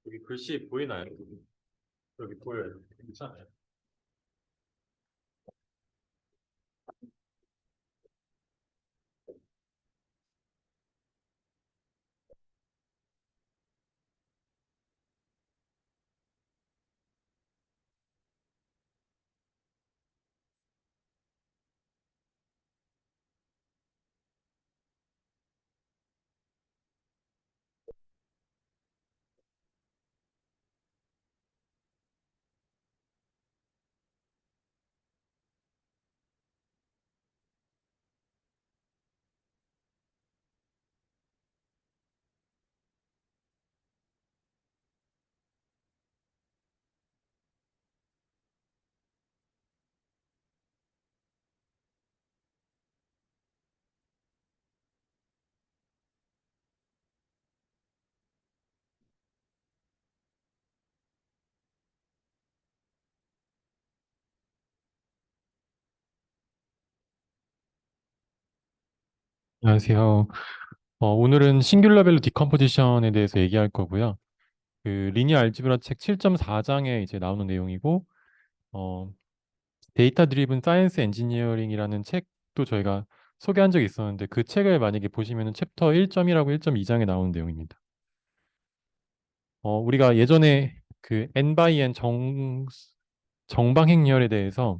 여기 글씨 보이나요? 여기 보여요. 괜찮아요. 안녕하세요. 오늘은 싱귤러 밸류 디컴포지션에 대해서 얘기할 거고요. 그 리니어 알지브라 책 7.4장에 이제 나오는 내용이고, 어, 데이터 드리븐 사이언스 엔지니어링이라는 책도 저희가 소개한 적이 있었는데 그 책을 만약에 보시면은 챕터 1.1하고 1.2장에 나오는 내용입니다. 우리가 예전에 그 n by n 정방행렬에 대해서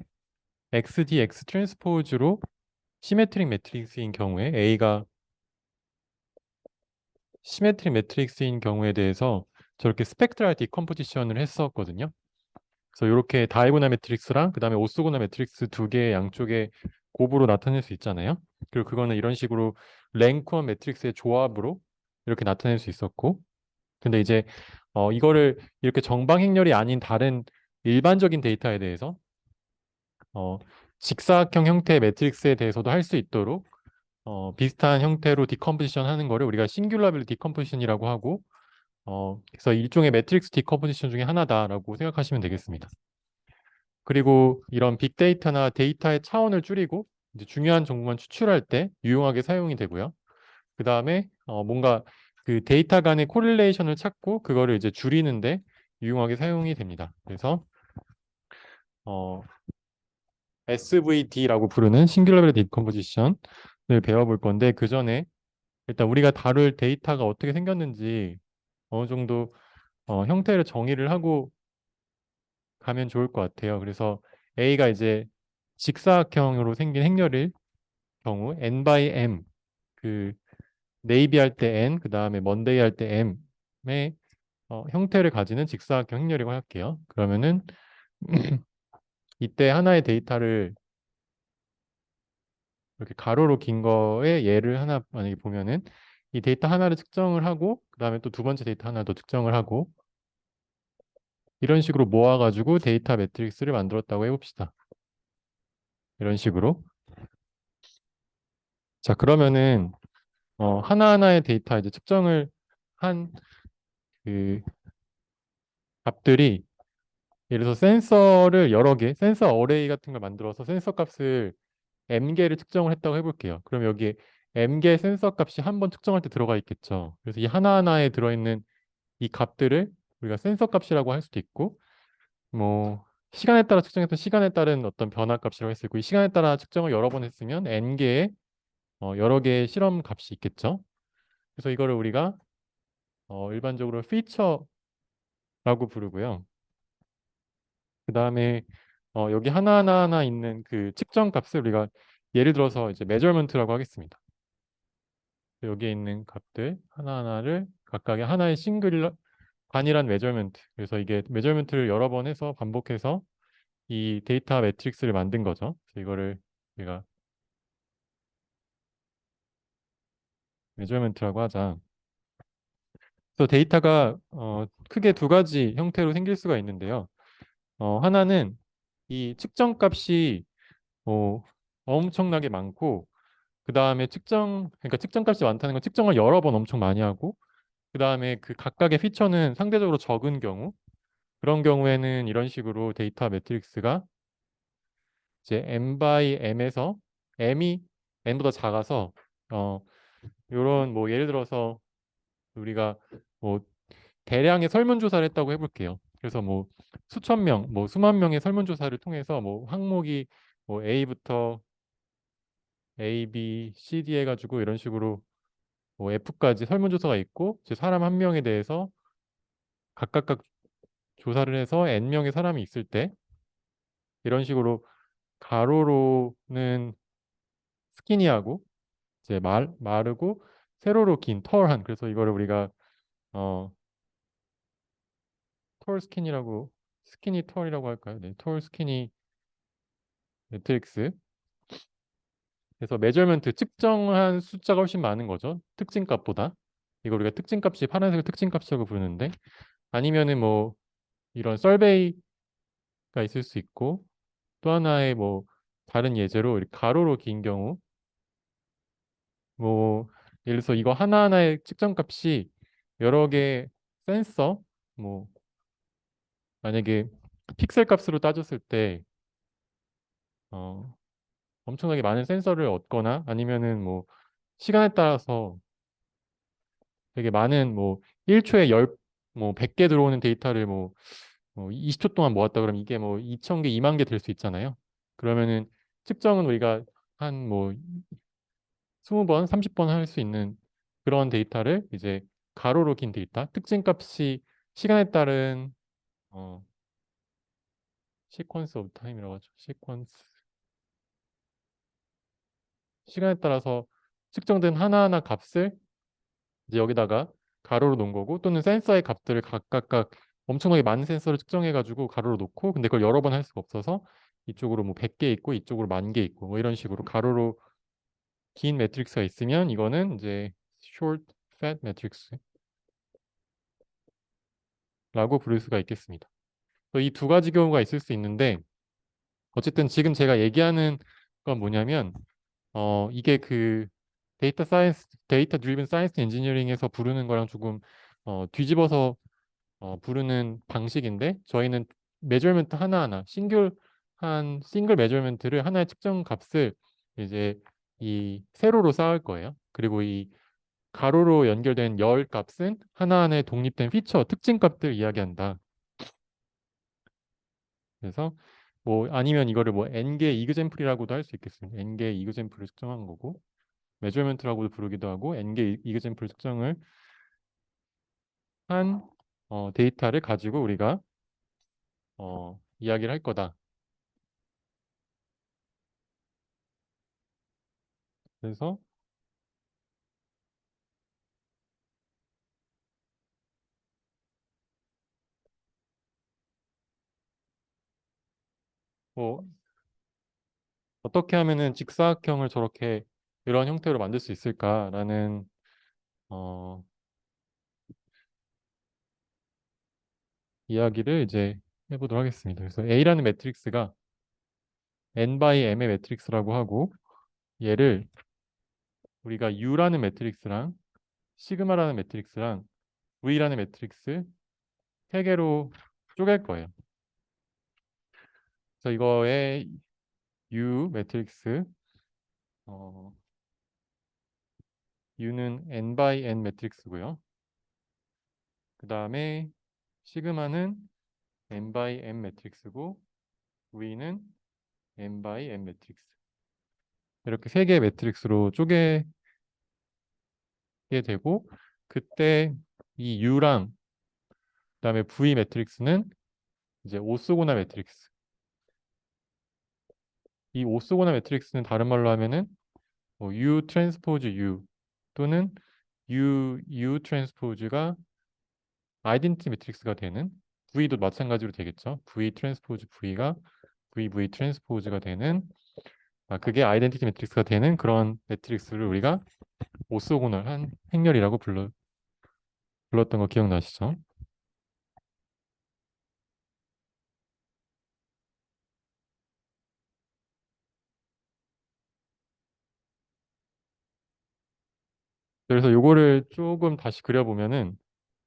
XD, X 트랜스포즈로 시메트릭 매트릭스인 경우에 A가 시메트릭 매트릭스인 경우에 대해서 저렇게 스펙트럴 디컴포지션을 했었거든요. 그래서 이렇게 다이고날 매트릭스랑 그다음에 오소고날 매트릭스 두 개의 양쪽에 곱으로 나타낼 수 있잖아요. 그리고 그거는 이런 식으로 랭크원 매트릭스의 조합으로 이렇게 나타낼 수 있었고, 근데 이제 이거를 이렇게 정방행렬이 아닌 다른 일반적인 데이터에 대해서 어, 직사각형 형태의 매트릭스에 대해서도 할 수 있도록 비슷한 형태로 디컴포지션 하는 거를 우리가 싱귤러빌 디컴포지션이라고 하고, 그래서 일종의 매트릭스 디컴포지션 중에 하나다라고 생각하시면 되겠습니다. 그리고 이런 빅데이터나 데이터의 차원을 줄이고 이제 중요한 정보만 추출할 때 유용하게 사용이 되고요. 그 다음에 뭔가 그 데이터 간의 코릴레이션을 찾고 그거를 이제 줄이는데 유용하게 사용이 됩니다. 그래서 어, SVD라고 부르는 싱귤러 디컴포지션을 배워볼 건데, 그 전에 일단 우리가 다룰 데이터가 어떻게 생겼는지 어느 정도 형태를 정의를 하고 가면 좋을 것 같아요. 그래서 A가 이제 직사각형으로 생긴 행렬일 경우 n by m, 그 네이비 할 때 n, 그 다음에 먼데이 할 때 m의 형태를 가지는 직사각형 행렬이라고 할게요. 그러면은 이때 하나의 데이터를 이렇게 가로로 긴 거에 예를 하나 만약에 보면은 이 데이터 하나를 측정을 하고 그 다음에 또 두 번째 데이터 하나 더 측정을 하고 이런 식으로 모아가지고 데이터 매트릭스를 만들었다고 해봅시다. 이런 식으로. 자, 그러면은 하나하나의 데이터 이제 측정을 한 그 값들이, 예를 들어서 센서를 여러 개, 센서 어레이 같은 걸 만들어서 센서 값을 m개를 측정을 했다고 해볼게요. 그럼 여기에 m개 센서 값이 한 번 측정할 때 들어가 있겠죠. 그래서 이 하나하나에 들어있는 이 값들을 우리가 센서 값이라고 할 수도 있고, 뭐 시간에 따라 측정했던 시간에 따른 어떤 변화 값이라고 했을 거고, 이 시간에 따라 측정을 여러 번 했으면 n개의 여러 개의 실험 값이 있겠죠. 그래서 이거를 우리가 일반적으로 피처라고 부르고요. 그 다음에 여기 하나하나 있는 그 측정 값을 우리가 예를 들어서 이제 메저먼트라고 하겠습니다. 여기에 있는 값들 하나하나를 각각의 하나의 싱글 단일한 메저먼트. 그래서 이게 메저먼트를 여러 번 해서 반복해서 이 데이터 매트릭스를 만든 거죠. 그래서 이거를 우리가 메저먼트라고 하자. 그래서 데이터가 크게 두 가지 형태로 생길 수가 있는데요. 하나는 이 측정 값이 엄청나게 많고, 그 다음에 그러니까 측정 값이 많다는 건 측정을 여러 번 엄청 많이 하고, 그 다음에 그 각각의 피처는 상대적으로 적은 경우, 그런 경우에는 이런 식으로 데이터 매트릭스가 이제 m by m에서 m이 n보다 작아서 이런 뭐 예를 들어서 우리가 뭐 대량의 설문조사를 했다고 해볼게요. 그래서 뭐 수천 명, 뭐 수만 명의 설문조사를 통해서 뭐 항목이 뭐 A부터 A, B, C, D 해가지고 이런 식으로 뭐 F까지 설문조사가 있고, 이제 사람 한 명에 대해서 각각 조사를 해서 N명의 사람이 있을 때 이런 식으로 가로로는 스키니하고 이제 마르고 세로로 긴 털한, 그래서 이거를 우리가 어, 톨 스키니라고, 스키니 털이라고 할까요? 네, 톨 스키니 매트릭스. 그래서 메저먼트 측정한 숫자가 훨씬 많은 거죠. 특징값보다. 이거 우리가 특징값이 파란색을 특징값이라고 부르는데, 아니면은 뭐 이런 썰베이가 있을 수 있고, 또 하나의 뭐 다른 예제로 이렇게 가로로 긴 경우, 뭐 예를 들어서 이거 하나하나의 측정값이 여러 개 센서, 뭐 만약에 픽셀 값으로 따졌을 때 어, 엄청나게 많은 센서를 얻거나, 아니면은 뭐 시간에 따라서 되게 많은 뭐 1초에 뭐 100개 들어오는 데이터를 뭐 20초 동안 모았다 그러면 이게 뭐 2,000개, 2만 개 될 수 있잖아요. 그러면은 측정은 우리가 한 뭐 20번, 30번 할 수 있는 그런 데이터를 이제 가로로 긴 데이터, 특징 값이 시간에 따른 어, 시퀀스 오브 타임이라고 하죠. 시간에 따라서 측정된 하나하나 값을 이제 여기다가 가로로 놓은 거고, 또는 센서의 값들을 각각 엄청나게 많은 센서를 측정해가지고 가로로 놓고 근데 그걸 여러 번 할 수가 없어서 이쪽으로 뭐 100개 있고 이쪽으로 10,000개 있고 뭐 이런 식으로 가로로 긴 매트릭스가 있으면 이거는 이제 short fat matrix라고 부를 수가 있겠습니다. 이 두 가지 경우가 있을 수 있는데 어쨌든 지금 제가 얘기하는 건 뭐냐면 이게 그 데이터 사이언스, 데이터 드리븐 사이언스 엔지니어링에서 부르는 거랑 조금 뒤집어서 부르는 방식인데 저희는 메저먼트 하나하나 싱글 메저먼트를 하나의 측정 값을 이제 이 세로로 쌓을 거예요. 그리고 이 가로로 연결된 열 값은 하나하나의 독립된 피처, 특징 값들 이야기한다. 그래서 뭐 아니면 이거를 뭐 n개 이그젠플이라고도 할 수 있겠습니다. n개 이그젠플을 측정한 거고 메저먼트라고도 부르기도 하고 n개 이그젠플 측정을 한 데이터를 가지고 우리가 이야기를 할 거다. 그래서 뭐 어떻게 하면은 직사각형을 저렇게 이런 형태로 만들 수 있을까라는 어, 이야기를 이제 해보도록 하겠습니다. 그래서 A라는 매트릭스가 n by m의 매트릭스라고 하고 얘를 우리가 U라는 매트릭스랑 시그마라는 매트릭스랑 V라는 매트릭스 세 개로 쪼갤 거예요. 그래서 이거의 U 매트릭스 어, U는 n by n 매트릭스고요. 그 다음에 시그마는 n by m 매트릭스고 V는 n by n 매트릭스. 이렇게 세 개의 매트릭스로 쪼개게 되고 그때 이 U랑 그다음에 V 매트릭스는 이제 오소고나 매트릭스. 이 오소고나 매트릭스는 다른 말로 하면은 뭐 U 트랜스포즈 U 또는 U 트랜스포즈가 아이덴티티 매트릭스가 되는 V도 마찬가지로 되겠죠. V 트랜스포즈 V가 V 트랜스포즈가 되는 그게 아이덴티티 매트릭스가 되는 그런 매트릭스를 우리가 오소고널한 행렬이라고 불렀던 거 기억나시죠? 그래서 요거를 조금 다시 그려보면은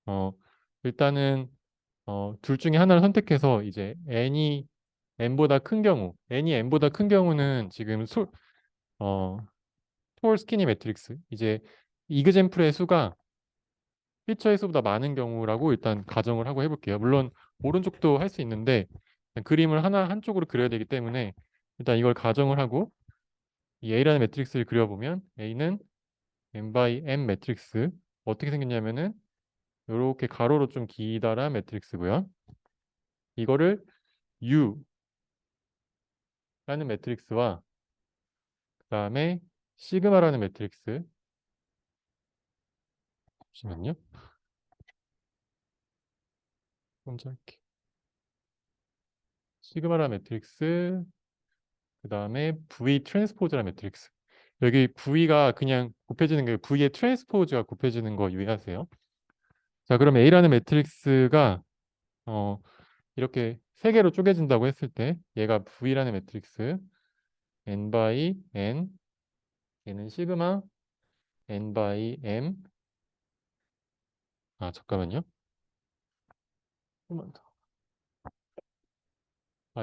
어 일단은 둘 중에 하나를 선택해서 이제 n이 n보다 큰 경우, n이 n보다 큰 경우는 지금 어, 톨 스키니 매트릭스 이제 이그젠플의 수가 피처의 수보다 많은 경우라고 일단 가정을 하고 해볼게요. 물론 오른쪽도 할 수 있는데 그림을 하나 한쪽으로 그려야 되기 때문에 일단 이걸 가정을 하고 이 A라는 매트릭스를 그려보면 A는 n by m 매트릭스 어떻게 생겼냐면은 이렇게 가로로 좀 기다란 매트릭스고요. 이거를 U라는 매트릭스와 그다음에 시그마라는 매트릭스 잠시만요. 좀 짧게. 시그마라는 매트릭스 그다음에 V 트랜스포즈라는 매트릭스. 여기 V가 그냥 곱해지는 게 V의 트랜스포즈가 곱해지는 거 유의하세요. 자, 그럼 A라는 매트릭스가 어, 이렇게 세 개로 쪼개진다고 했을 때 얘가 V라는 매트릭스 n by n 얘는 시그마 n by m 잠깐만요. 조금만 더.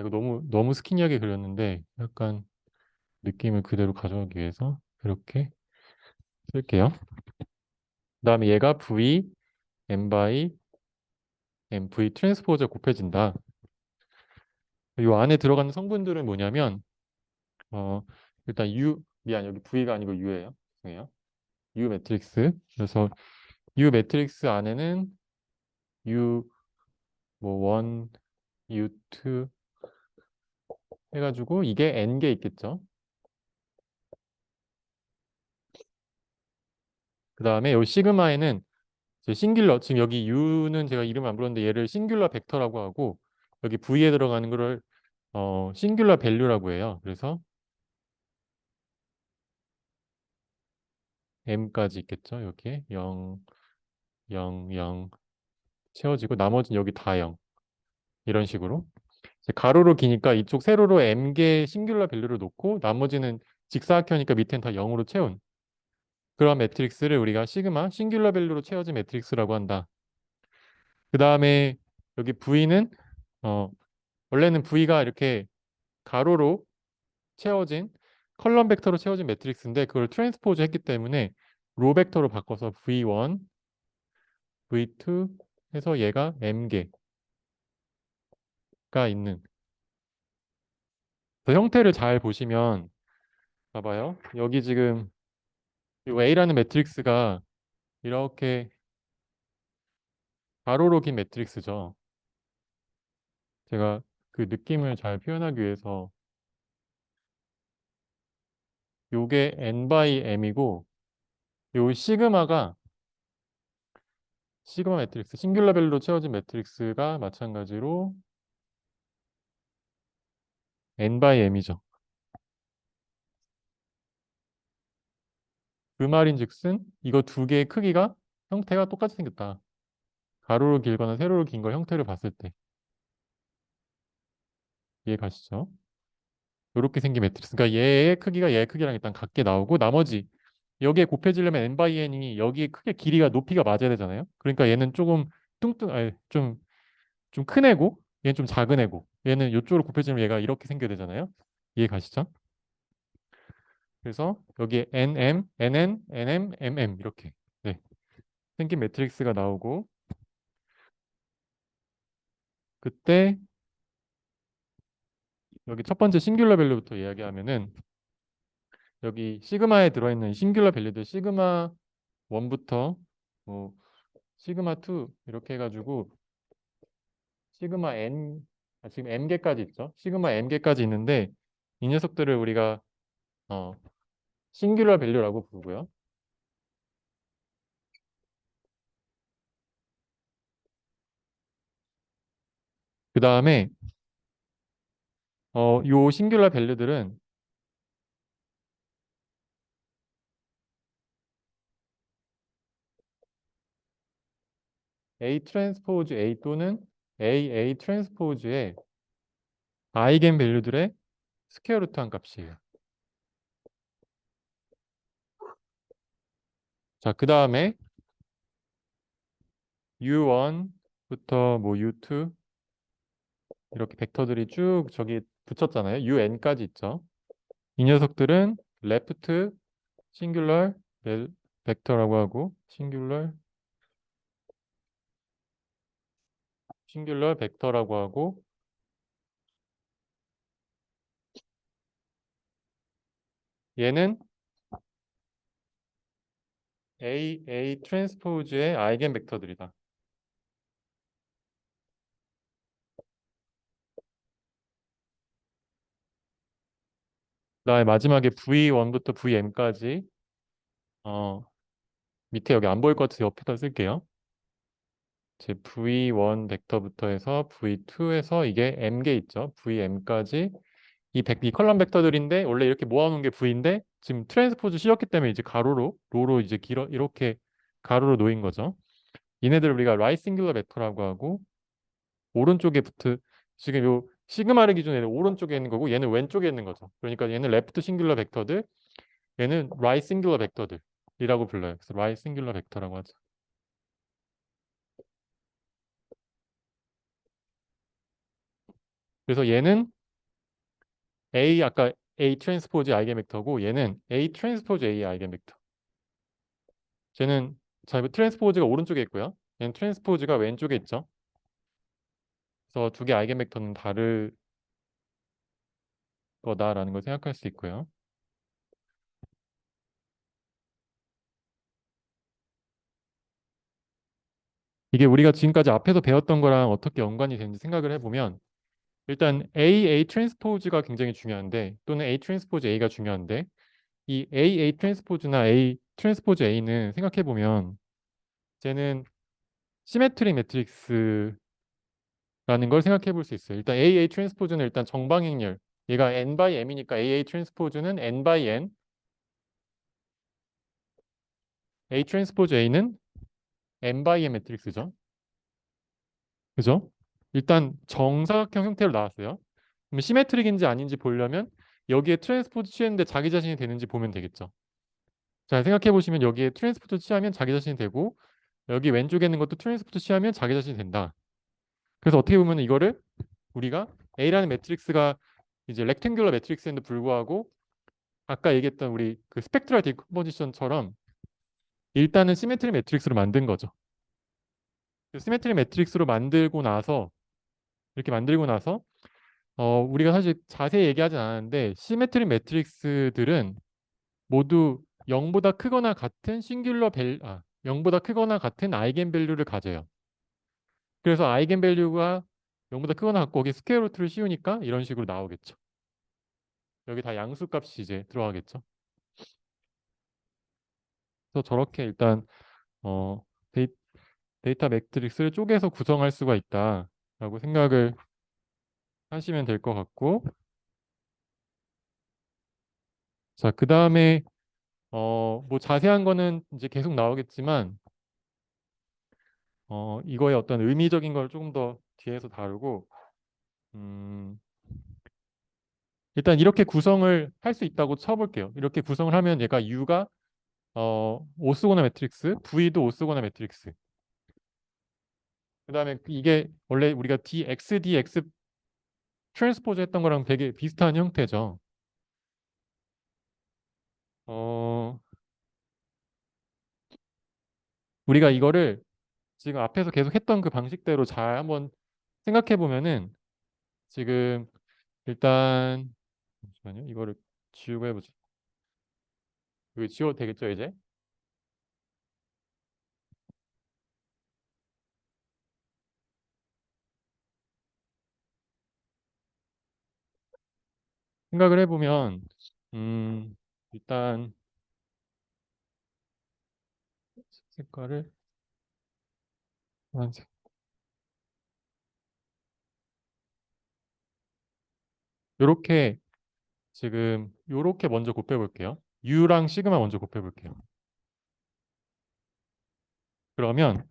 이거 너무 스키니하게 그렸는데 약간 느낌을 그대로 가져가기 위해서 이렇게 쓸게요. 그다음에 얘가 V m by m V 트랜스포저 곱해진다. 이 안에 들어가는 성분들은 뭐냐면 어, 일단 여기 V가 아니고 U예요. 죄송해요. U 매트릭스. 그래서 U 매트릭스 안에는 U 뭐 1, U 2 해가지고 이게 N개 있겠죠. 그 다음에 이 시그마에는 이제 싱귤러, 지금 여기 U는 제가 이름 안 불렀는데 얘를 싱귤러 벡터라고 하고 여기 V에 들어가는 거를 싱귤러 밸류라고 해요. 그래서 M까지 있겠죠. 여기에 0, 0, 0 채워지고 나머지는 여기 다 0. 이런 식으로. 이제 가로로 기니까 이쪽 세로로 m개 싱귤러 밸류를 놓고 나머지는 직사각형이니까 밑엔 다 0으로 채운 그런 매트릭스를 우리가 시그마 싱귤러 밸류로 채워진 매트릭스라고 한다. 그 다음에 여기 V는 어, 원래는 V가 이렇게 가로로 채워진 컬럼 벡터로 채워진 매트릭스인데 그걸 트랜스포즈 했기 때문에 로 벡터로 바꿔서 V1, V2 해서 얘가 m개가 있는 그 형태를 잘 보시면 봐봐요. 여기 지금 이 A라는 매트릭스가 이렇게 가로로 긴 매트릭스죠. 제가 그 느낌을 잘 표현하기 위해서 요게 n by m이고 요 시그마가 시그마 매트릭스 싱귤러 밸류로 채워진 매트릭스가 마찬가지로 n by m이죠. 그 말인즉슨 이거 두 개의 크기가 형태가 똑같이 생겼다. 가로로 길거나 세로로 긴 거 형태를 봤을 때 이해 가시죠? 이렇게 생긴 매트릭스. 그러니까 얘의 크기가 얘의 크기랑 일단 같게 나오고 나머지 여기에 곱해지려면 n by n이 여기 크게 길이가 높이가 맞아야 되잖아요. 그러니까 얘는 조금 아니, 좀 큰 애고 얘는 좀 작은 애고 얘는 이쪽으로 곱해지면 얘가 이렇게 생겨야 되잖아요. 이해 가시죠? 그래서 여기에 nm, nn, nm, mm 이렇게 네, 생긴 매트릭스가 나오고 그때 여기 첫 번째 싱귤러 밸류부터 이야기하면은 여기 시그마에 들어있는 싱귤러 밸류들 시그마 1부터 뭐 시그마 2 이렇게 해가지고 시그마 n 지금 m개까지 있죠. 시그마 m개까지 있는데 이 녀석들을 우리가 어, 싱귤러 밸류라고 부르고요. 그 다음에 요 싱귤러 밸류들은 A 트랜스포즈 A 또는 A 트랜스포즈의 아이겐 밸류들의 스퀘어 루트한 값이에요. 자, 그 다음에 U1부터 뭐 U2 이렇게 벡터들이 쭉 저기 붙였잖아요. UN까지 있죠. 이 녀석들은 레프트 싱귤러 벡터라고 하고 싱귤러 벡터라고 하고 얘는 A 트랜스포즈의 아이겐 벡터들이다. 그다음에 마지막에 V1부터 VM까지 어, 밑에 여기 안 보일 것 같아서 옆에다 쓸게요. 제 V1 벡터부터 해서 V2에서 이게 M개 있죠. VM까지 이 컬럼 벡터들인데 원래 이렇게 모아놓은 게 V인데 지금 트랜스포즈 씌웠기 때문에 이제 가로로 로로 이제 길어 이렇게 가로로 놓인 거죠. 얘네들 우리가 라이트 싱귤러 벡터라고 하고 오른쪽에 붙은 지금 요 시그마를 기준으로 얘는 오른쪽에 있는 거고 얘는 왼쪽에 있는 거죠. 그러니까 얘는 레프트 싱귤러 벡터들, 얘는 라이트 싱귤러 벡터들이라고 불러요. 그래서 라이트 싱귤러 벡터라고 하죠. 그래서 얘는 아까 A 트랜스포즈 아이겐 벡터고 얘는 A 트랜스포즈 A 아이겐 벡터. 쟤는 자, 트랜스포즈가 오른쪽에 있고요. 얘는 트랜스포즈가 왼쪽에 있죠. 그래서 두 개 아이겐 벡터는 다를 거다라는 걸 생각할 수 있고요. 이게 우리가 지금까지 앞에서 배웠던 거랑 어떻게 연관이 되는지 생각을 해보면 일단 A 트랜스포즈가 굉장히 중요한데 또는 A 트랜스포즈 A가 중요한데 이 A 트랜스포즈나 A 트랜스포즈 A는 생각해보면 쟤는 시메트리 매트릭스라는 걸 생각해 볼 수 있어요. 일단 AA 트랜스포즈는 일단 정방향렬. 얘가 n by m이니까 AA 트랜스포즈는 n by n. A 트랜스포즈 A는 n by n 매트릭스죠. 그죠? 일단 정사각형 형태로 나왔어요. 그럼 시메트릭인지 아닌지 보려면 여기에 트랜스포즈 취했는데 자기 자신이 되는지 보면 되겠죠. 자, 생각해 보시면 여기에 트랜스포즈 취하면 자기 자신이 되고 여기 왼쪽에 있는 것도 트랜스포즈 취하면 자기 자신이 된다. 그래서 어떻게 보면 이거를 우리가 A라는 매트릭스가 이제 렉탱귤러 매트릭스인데 불구하고 아까 얘기했던 우리 그 스펙트럴 디컴포지션처럼 일단은 시메트리 매트릭스로 만든 거죠. 그 시메트리 매트릭스로 만들고 나서 이렇게 만들고 나서 우리가 사실 자세히 얘기하진 않았는데 시메트리 매트릭스들은 모두 0보다 크거나 같은 0보다 크거나 같은 아이겐 밸류를 가져요. 그래서 아이겐 밸류가 0보다 크거나 같고 거기 스퀘어 루트를 씌우니까 이런 식으로 나오겠죠. 여기 다 양수 값이 이제 들어가겠죠. 그래서 저렇게 일단 어, 데이, 데이터 매트릭스를 쪼개서 구성할 수가 있다라고 생각을 하시면 될 것 같고, 자, 그 다음에 뭐 자세한 거는 이제 계속 나오겠지만 이거의 어떤 의미적인 걸 조금 더 뒤에서 다루고, 음, 일단 이렇게 구성을 할 수 있다고 쳐볼게요. 이렇게 구성을 하면 얘가 U가 오스고나 매트릭스, V도 오스고나 매트릭스. 그 다음에 이게 원래 우리가 DX 트랜스포즈 했던 거랑 되게 비슷한 형태죠. 어, 우리가 이거를 지금 앞에서 계속 했던 그 방식대로 잘 한번 생각해 보면은 지금 일단 잠시만요. 이거를 지우고 해보죠. 이거 지워도 되겠죠, 이제? 생각을 해보면 일단 색깔을 노란색. 요렇게 지금 요렇게 먼저 곱해 볼게요. U랑 시그마 먼저 곱해 볼게요. 그러면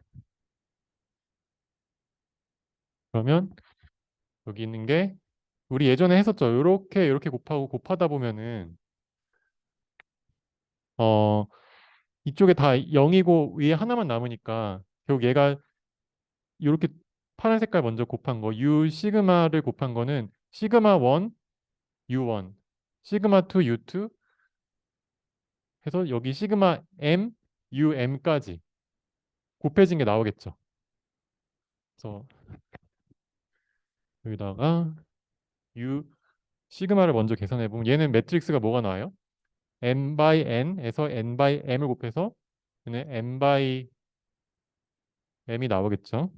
그러면 여기 있는 게 우리 예전에 했었죠. 요렇게 곱하고 곱하다 보면은 어 이쪽에 다 0이고 위에 하나만 남으니까 결국 얘가 이렇게 파란 색깔 먼저 곱한 거 U 시그마를 곱한 거는 시그마 1 U1 시그마 2 U2 해서 여기 시그마 M UM까지 곱해진 게 나오겠죠. 그래서 여기다가 U 시그마를 먼저 계산해 보면 얘는 매트릭스가 뭐가 나와요? n by n에서 n by m을 곱해서 얘는 n by m이 나오겠죠.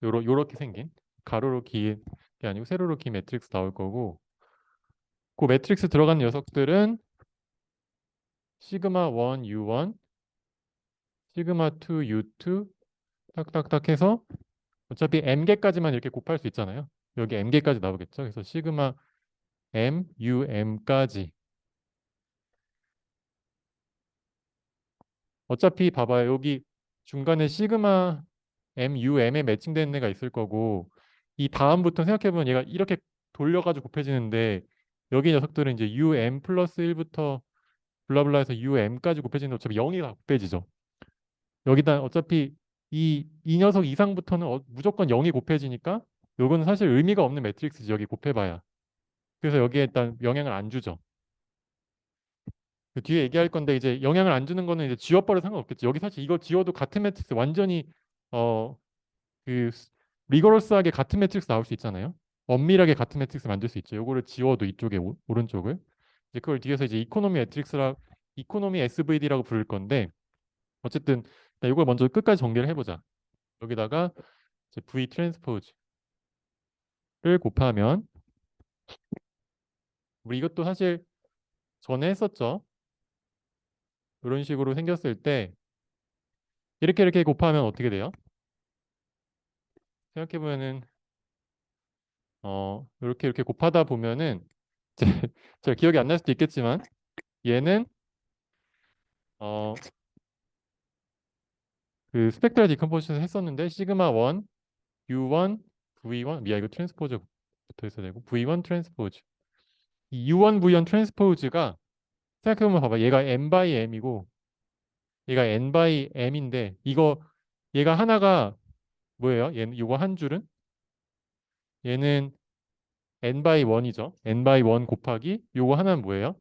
요렇게 생긴 가로로 긴 게 아니고 세로로 긴 매트릭스 나올 거고 그 매트릭스 들어간 녀석들은 시그마 1 U1 시그마 2 U2 딱딱딱 해서 어차피 m개까지만 이렇게 곱할 수 있잖아요. 여기 m개까지 나오겠죠. 그래서 시그마 m UM까지 어차피 봐봐요. 여기 중간에 시그마 M, U, M에 매칭되는 애가 있을 거고 이 다음부터 생각해보면 얘가 이렇게 돌려가지고 곱해지는데 여기 녀석들은 이제 U, M 플러스 1부터 블라블라 해서 U, M까지 곱해지는데 어차피 0이 다 곱해지죠. 여기다 어차피 이 녀석 이상부터는 무조건 0이 곱해지니까 요거는 사실 의미가 없는 매트릭스지 여기 곱해봐야. 그래서 여기에 일단 영향을 안 주죠. 그 뒤에 얘기할 건데 이제 영향을 안 주는 거는 이제 지워버려 상관없겠지. 여기 사실 이거 지워도 같은 매트릭스 완전히 어 그 리거러스하게 같은 매트릭스 나올 수 있잖아요. 엄밀하게 같은 매트릭스 만들 수 있죠. 요거를 지워도 이쪽에 오른쪽을 이제 그걸 뒤에서 이제 이코노미 SVD라고 부를 건데 어쨌든 일단 이걸 먼저 끝까지 정리를 해보자. 여기다가 이제 V 트랜스포즈를 곱하면 우리 이것도 사실 전에 했었죠. 이런 식으로 생겼을 때 이렇게 곱하면 어떻게 돼요? 생각해보면은 이렇게 곱하다 보면은 제, 제가 기억이 안 날 수도 있겠지만 얘는 그 스펙트럴 디컴포지션 했었는데 시그마 1, U1, V1 이거 트랜스포즈 붙어 있어야 되고 V1 트랜스포즈 이 U1, V1 트랜스포즈가 생각해보면 봐봐 얘가 M by M이고 얘가 N by M인데 이거 얘가 하나가 뭐예요? 얘는 이거 한 줄은 얘는 N by 1이죠. N by 1 곱하기 요거 하나는 뭐예요?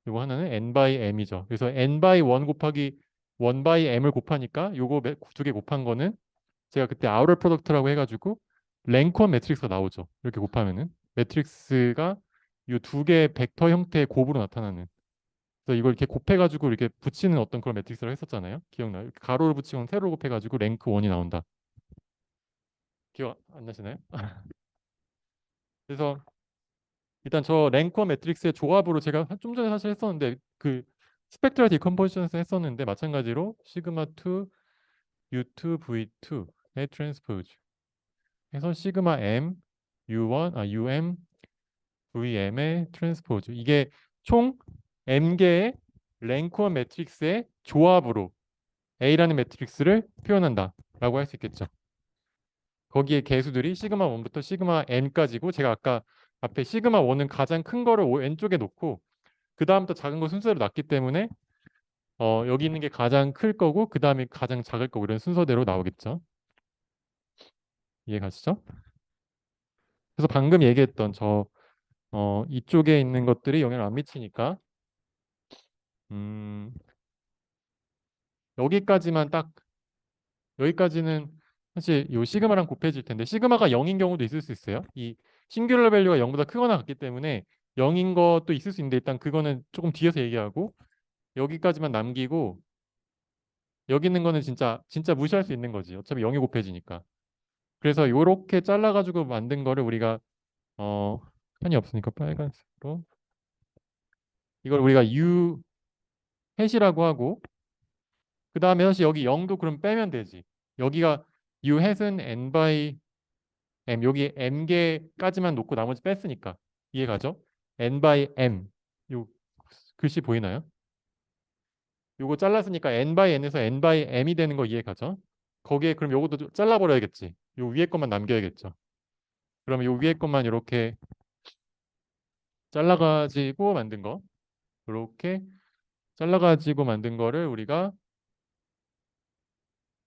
요거 하나는 N by M이죠. 그래서 N by 1 곱하기 1 by M을 곱하니까 요거 두 개 곱한 거는 제가 그때 아우터 프로덕트라고 해가지고 랭크원 매트릭스가 나오죠. 이렇게 곱하면은 매트릭스가 이 두 개의 벡터 형태의 곱으로 나타나는. 그래서 이걸 이렇게 곱해가지고 이렇게 붙이는 어떤 그런 매트릭스를 했었잖아요. 기억나요? 이렇게 가로를 붙이고 세로를 곱해가지고 랭크 1이 나온다. 기억 안 나시나요? 그래서 일단 저 랭크원 매트릭스의 조합으로 제가 좀 전에 사실 했었는데 그 스펙트럴 디컴포지션에서 했었는데 마찬가지로 시그마 2 U2 V2의 트랜스포즈 해서 시그마 M UM VM의 트랜스포즈 이게 총 M개의 랭크원 매트릭스의 조합으로 A라는 매트릭스를 표현한다라고 할 수 있겠죠. 거기에 개수들이 시그마 1부터 시그마 n까지고 제가 아까 앞에 시그마 1은 가장 큰 거를 왼쪽에 놓고 그 다음부터 작은 거 순서대로 놨기 때문에 여기 있는 게 가장 클 거고 그 다음에 가장 작을 거고 이런 순서대로 나오겠죠. 이해 가시죠? 그래서 방금 얘기했던 이쪽에 있는 것들이 영향을 안 미치니까 음, 여기까지만 딱 여기까지는 사실 요 시그마랑 곱해질 텐데 시그마가 0인 경우도 있을 수 있어요. 이 싱귤러 밸류가 0보다 크거나 같기 때문에 0인 것도 있을 수 있는데 일단 그거는 조금 뒤에서 얘기하고 여기까지만 남기고 여기 있는 거는 진짜 무시할 수 있는 거지. 어차피 0이 곱해지니까. 그래서 요렇게 잘라가지고 만든 거를 우리가 판이 없으니까 빨간색으로 이걸 우리가 U 햇이라고 하고 그 다음에 사실 여기 0도 그럼 빼면 되지. 여기가 U 햇은 n by m 여기 m 개까지만 놓고 나머지 뺐으니까 이해가죠? n by m 요 글씨 보이나요? 요거 잘랐으니까 n by n에서 n by m이 되는 거 이해가죠? 거기에 그럼 요것도 잘라버려야겠지. 요 위에 것만 남겨야겠죠. 그러면 요 위에 것만 이렇게 잘라가지고 만든 거 이렇게 잘라가지고 만든 거를 우리가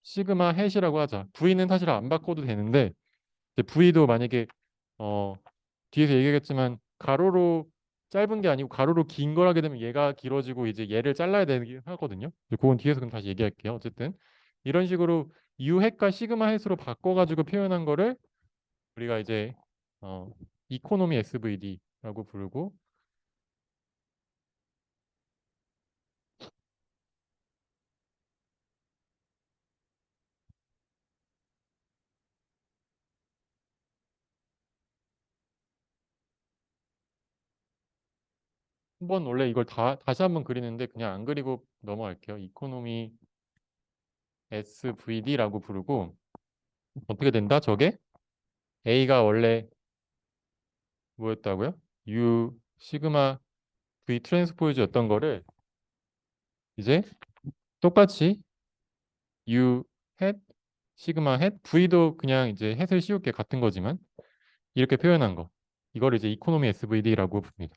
시그마 햇이라고 하자. V는 사실 안 바꿔도 되는데 V도 만약에 어, 뒤에서 얘기하겠지만 가로로 짧은 게 아니고 가로로 긴 걸 하게 되면 얘가 길어지고 이제 얘를 잘라야 되긴 하거든요. 그건 뒤에서 그럼 다시 얘기할게요. 어쨌든 이런 식으로 U 햇과 시그마 햇으로 바꿔가지고 표현한 거를 우리가 이제 어, 이코노미 SVD라고 부르고 한번 원래 이걸 다시 한번 그리는데 그냥 안 그리고 넘어갈게요. 이코노미 SVD라고 부르고 어떻게 된다? 저게 A가 원래 뭐였다고요? U 시그마 V 트랜스포즈였던 거를 이제 똑같이 U 햇 시그마 햇 V도 그냥 이제 햇을 씌울게 같은 거지만 이렇게 표현한 거 이걸 이제 이코노미 SVD라고 부릅니다.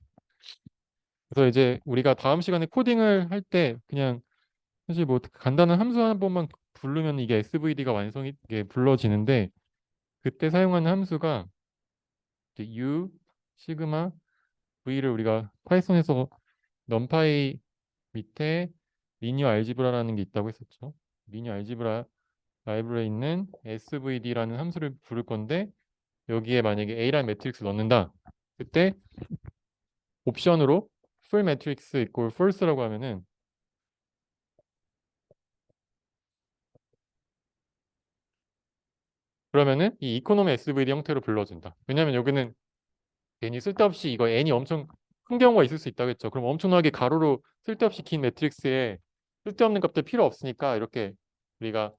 그래서 이제 우리가 다음 시간에 코딩을 할 때 그냥 사실 뭐 간단한 함수 한 번만 부르면 이게 SVD가 완성이 이게 불러지는데 그때 사용하는 함수가 이제 U 시그마 V를 우리가 파이썬에서 넘파이 밑에 리니어 알지브라라는 게 있다고 했었죠. 리니어 알지브라 라이브러리에 있는 SVD라는 함수를 부를 건데 여기에 만약에 A라는 매트릭스 넣는다. 그때 옵션으로 full matrix equal false라고 하면은 그러면은 이 이코노미 SVD 형태로 불러준다. 왜냐면 여기는 괜히 쓸데없이 이거 n이 엄청 큰 경우가 있을 수 있다겠죠. 그럼 엄청나게 가로로 쓸데없이 긴 매트릭스에 쓸데없는 값들 필요 없으니까 이렇게 우리가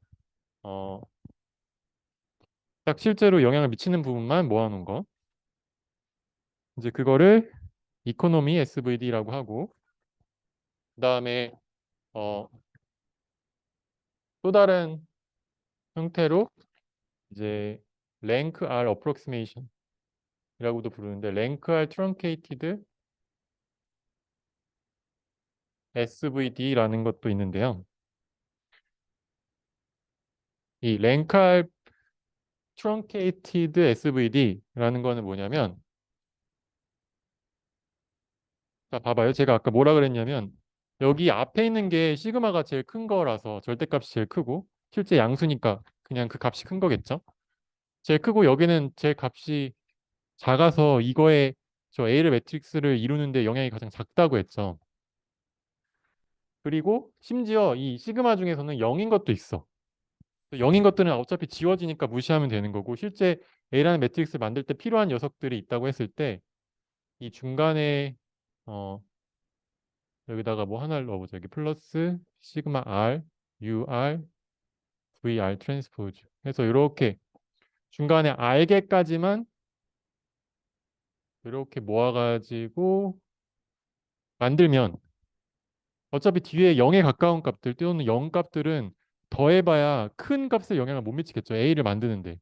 어 딱 실제로 영향을 미치는 부분만 모아놓은 거. 이제 그거를 이코노미 SVD라고 하고, 그다음에 또 다른 형태로 이제 rank R approximation이라고도 부르는데 rank R truncated SVD라는 것도 있는데요. 이 rank R truncated SVD라는 거는 뭐냐면, 자, 봐봐요. 제가 아까 뭐라 그랬냐면 여기 앞에 있는 게 시그마가 제일 큰 거라서 절대값이 제일 크고 실제 양수니까 그냥 그 값이 큰 거겠죠. 제일 크고 여기는 제 값이 작아서 이거에 저 A를 매트릭스를 이루는데 영향이 가장 작다고 했죠. 그리고 심지어 이 시그마 중에서는 0인 것도 있어. 0인 것들은 어차피 지워지니까 무시하면 되는 거고 실제 A라는 매트릭스를 만들 때 필요한 녀석들이 있다고 했을 때 이 중간에 어 여기다가 뭐 하나를 넣어보자. 여기 플러스 시그마 R, UR, VR 트랜스포즈 해서 이렇게 중간에 알개까지만 이렇게 모아가지고 만들면 어차피 뒤에 0에 가까운 값들 또는 0 값들은 더해봐야 큰 값을 영향을 못 미치겠죠. A를 만드는데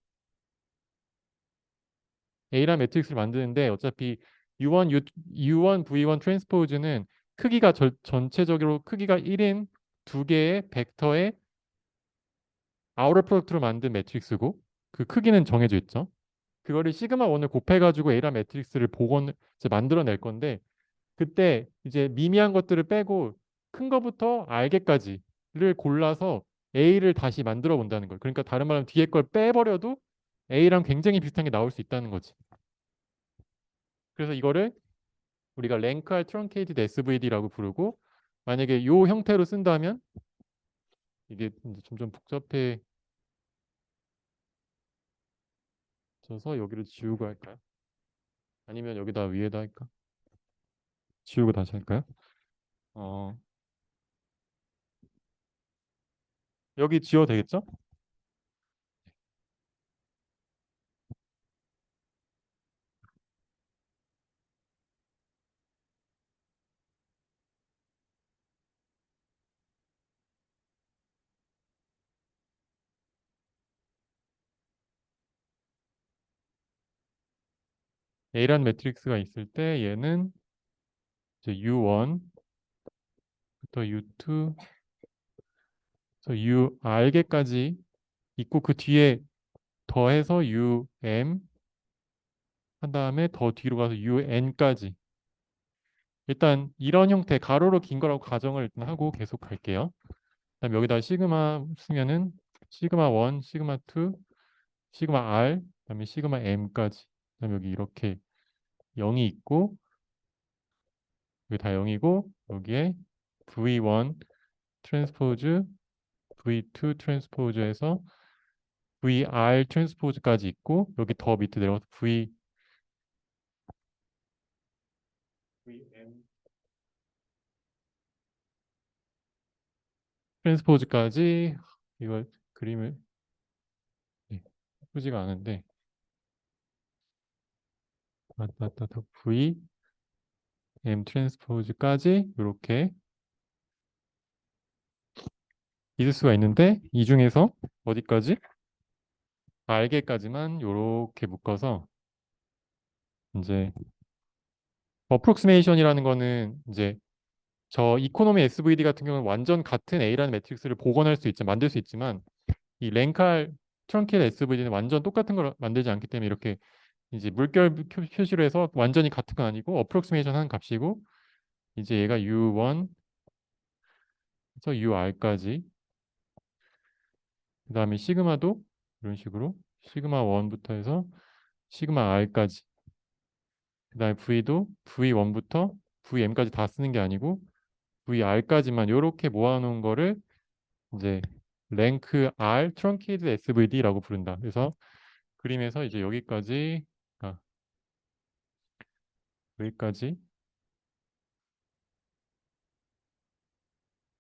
A란 매트릭스를 만드는데 어차피 U1, U1, V1 트랜스포즈는 크기가 전체적으로 크기가 1인 두 개의 벡터의 아우터 프로덕트로 만든 매트릭스고 그 크기는 정해져 있죠. 그거를 시그마 1을 곱해가지고 A란 매트릭스를 이제 만들어낼 건데 그때 이제 미미한 것들을 빼고 큰 거부터 알게까지를 골라서 A를 다시 만들어 본다는 거예요. 그러니까 다른 말하면 뒤에 걸 빼버려도 A랑 굉장히 비슷한 게 나올 수 있다는 거지. 그래서 이거를 우리가 랭크 R 트렁케이티드 SVD라고 부르고 만약에 이 형태로 쓴다면 이게 이제 점점 복잡해져서 여기를 지우고 할까요? 아니면 여기다 위에다 할까? 지우고 다시 할까요? 어, 여기 지워도 되겠죠? A란 매트릭스가 있을 때 얘는 이제 U1부터 U2, UR개까지 있고 그 뒤에 더해서 UM 한 다음에 더 뒤로 가서 UN까지 일단 이런 형태 가로로 긴 거라고 가정을 일단 하고 계속 갈게요. 그다음 여기다 시그마 쓰면은 시그마 1, 시그마 2, 시그마 R, 그다음에 시그마 M까지. 그다음 여기 이렇게 0이 있고 여기 다 0이고 여기에 V1 트랜스포즈, V2 트랜스포즈에서 VR 트랜스포즈까지 있고 여기 더 밑에 내려가서 VM 트랜스포즈까지 이거 그림을 네, 예쁘지가 않은데 VM 트랜스포즈까지 이렇게 있을 수가 있는데 이 중에서 어디까지? 알게까지만 이렇게 묶어서 이제 어프록시메이션이라는 거는 이제 저 이코노미 SVD 같은 경우는 완전 같은 A라는 매트릭스를 복원할 수 있지 만들 수 있지만 이 랭칼 트렁킬 SVD는 완전 똑같은 걸 만들지 않기 때문에 이렇게 이제 물결 표시로 해서 완전히 같은 건 아니고 어프록시메이션 한 값이고 이제 얘가 U1에서 UR까지 그다음에 시그마도 이런 식으로 시그마 1부터 해서 시그마 R까지 그다음에 V도 V1부터 VM까지 다 쓰는 게 아니고 VR까지만 이렇게 모아놓은 거를 이제 랭크 R 트렁케이드 SVD라고 부른다. 그래서 그림에서 이제 아, 여기까지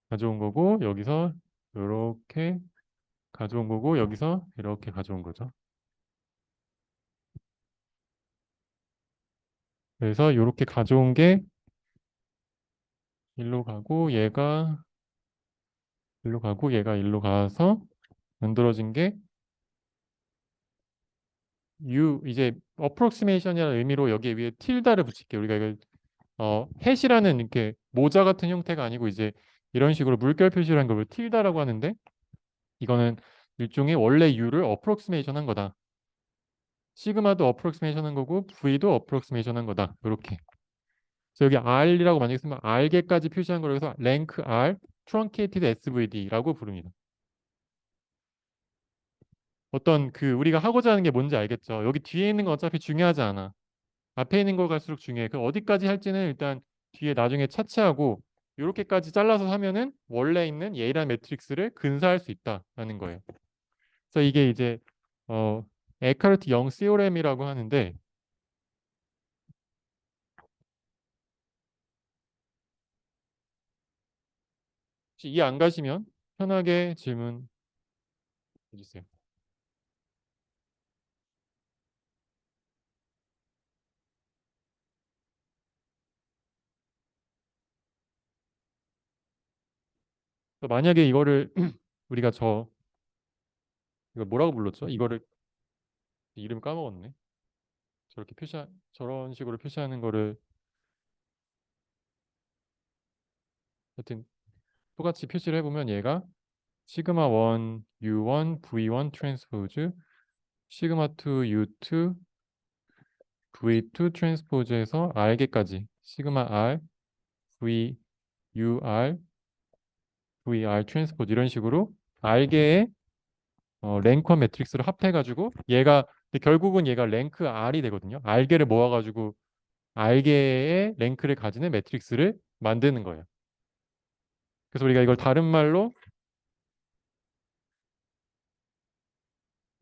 가져온 거고 여기서 이렇게 가져온 거고 여기서 이렇게 가져온 거죠. 그래서 이렇게 가져온 게 일로 가고 얘가 일로 가고 얘가 일로 가서 만들어진 게 U 이제 approximation이라는 의미로 여기에 위에 틸다를 붙일게요. 우리가 이걸 해시라는 이렇게 모자 같은 형태가 아니고 이제 이런 식으로 물결 표시라는 걸 틸다라고 하는데 이거는 일종의 원래 U를 approximation 한 거다. 시그마도 approximation 한 거고 V도 approximation 한 거다. 이렇게. 그래서 여기 R이라고 만약에 쓰면 R개까지 표시한 거라고 해서 rank R truncated SVD라고 부릅니다. 어떤 그 우리가 하고자 하는 게 뭔지 알겠죠? 여기 뒤에 있는 건 어차피 중요하지 않아. 앞에 있는 거 갈수록 중요해. 그 어디까지 할지는 일단 뒤에 나중에 차치하고 이렇게까지 잘라서 하면은 원래 있는 A라는 매트릭스를 근사할 수 있다라는 거예요. 그래서 이게 이제 어 에카르트 영 시오렘이라고 하는데 혹시 이해 안 가시면 편하게 질문 해주세요. 그래서 만약에 이거를 우리가 이거 뭐라고 불렀죠? 이거를 이름 까먹었네. 저렇게 저런 식으로 표시하는 거를 하여튼 똑같이 표시를 해보면 얘가 시그마 1 U1 V1 트랜스포즈 시그마 2 U2 V2 트랜스포즈에서 R개까지 시그마 R V UR VR 트랜스포즈 이런 식으로 R개의 랭커 매트릭스를 합해가지고 얘가 근데 결국은 얘가 랭크 R이 되거든요. R개를 모아가지고 R개의 랭크를 가지는 매트릭스를 만드는 거예요. 그래서 우리가 이걸 다른 말로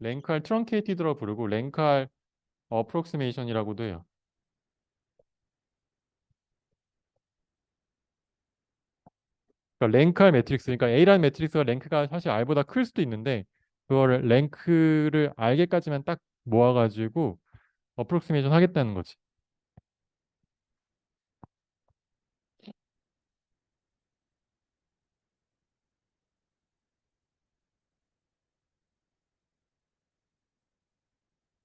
랭크 R 트렁케이티드라고 부르고 랭크 R 어프록시메이션이라고도 해요. 그러니까 랭크 R 매트릭스, 그러니까 A라는 매트릭스가 랭크가 사실 R보다 클 수도 있는데 그거를 랭크를 R개까지만 딱 모아가지고 어프록시메이션 하겠다는 거지.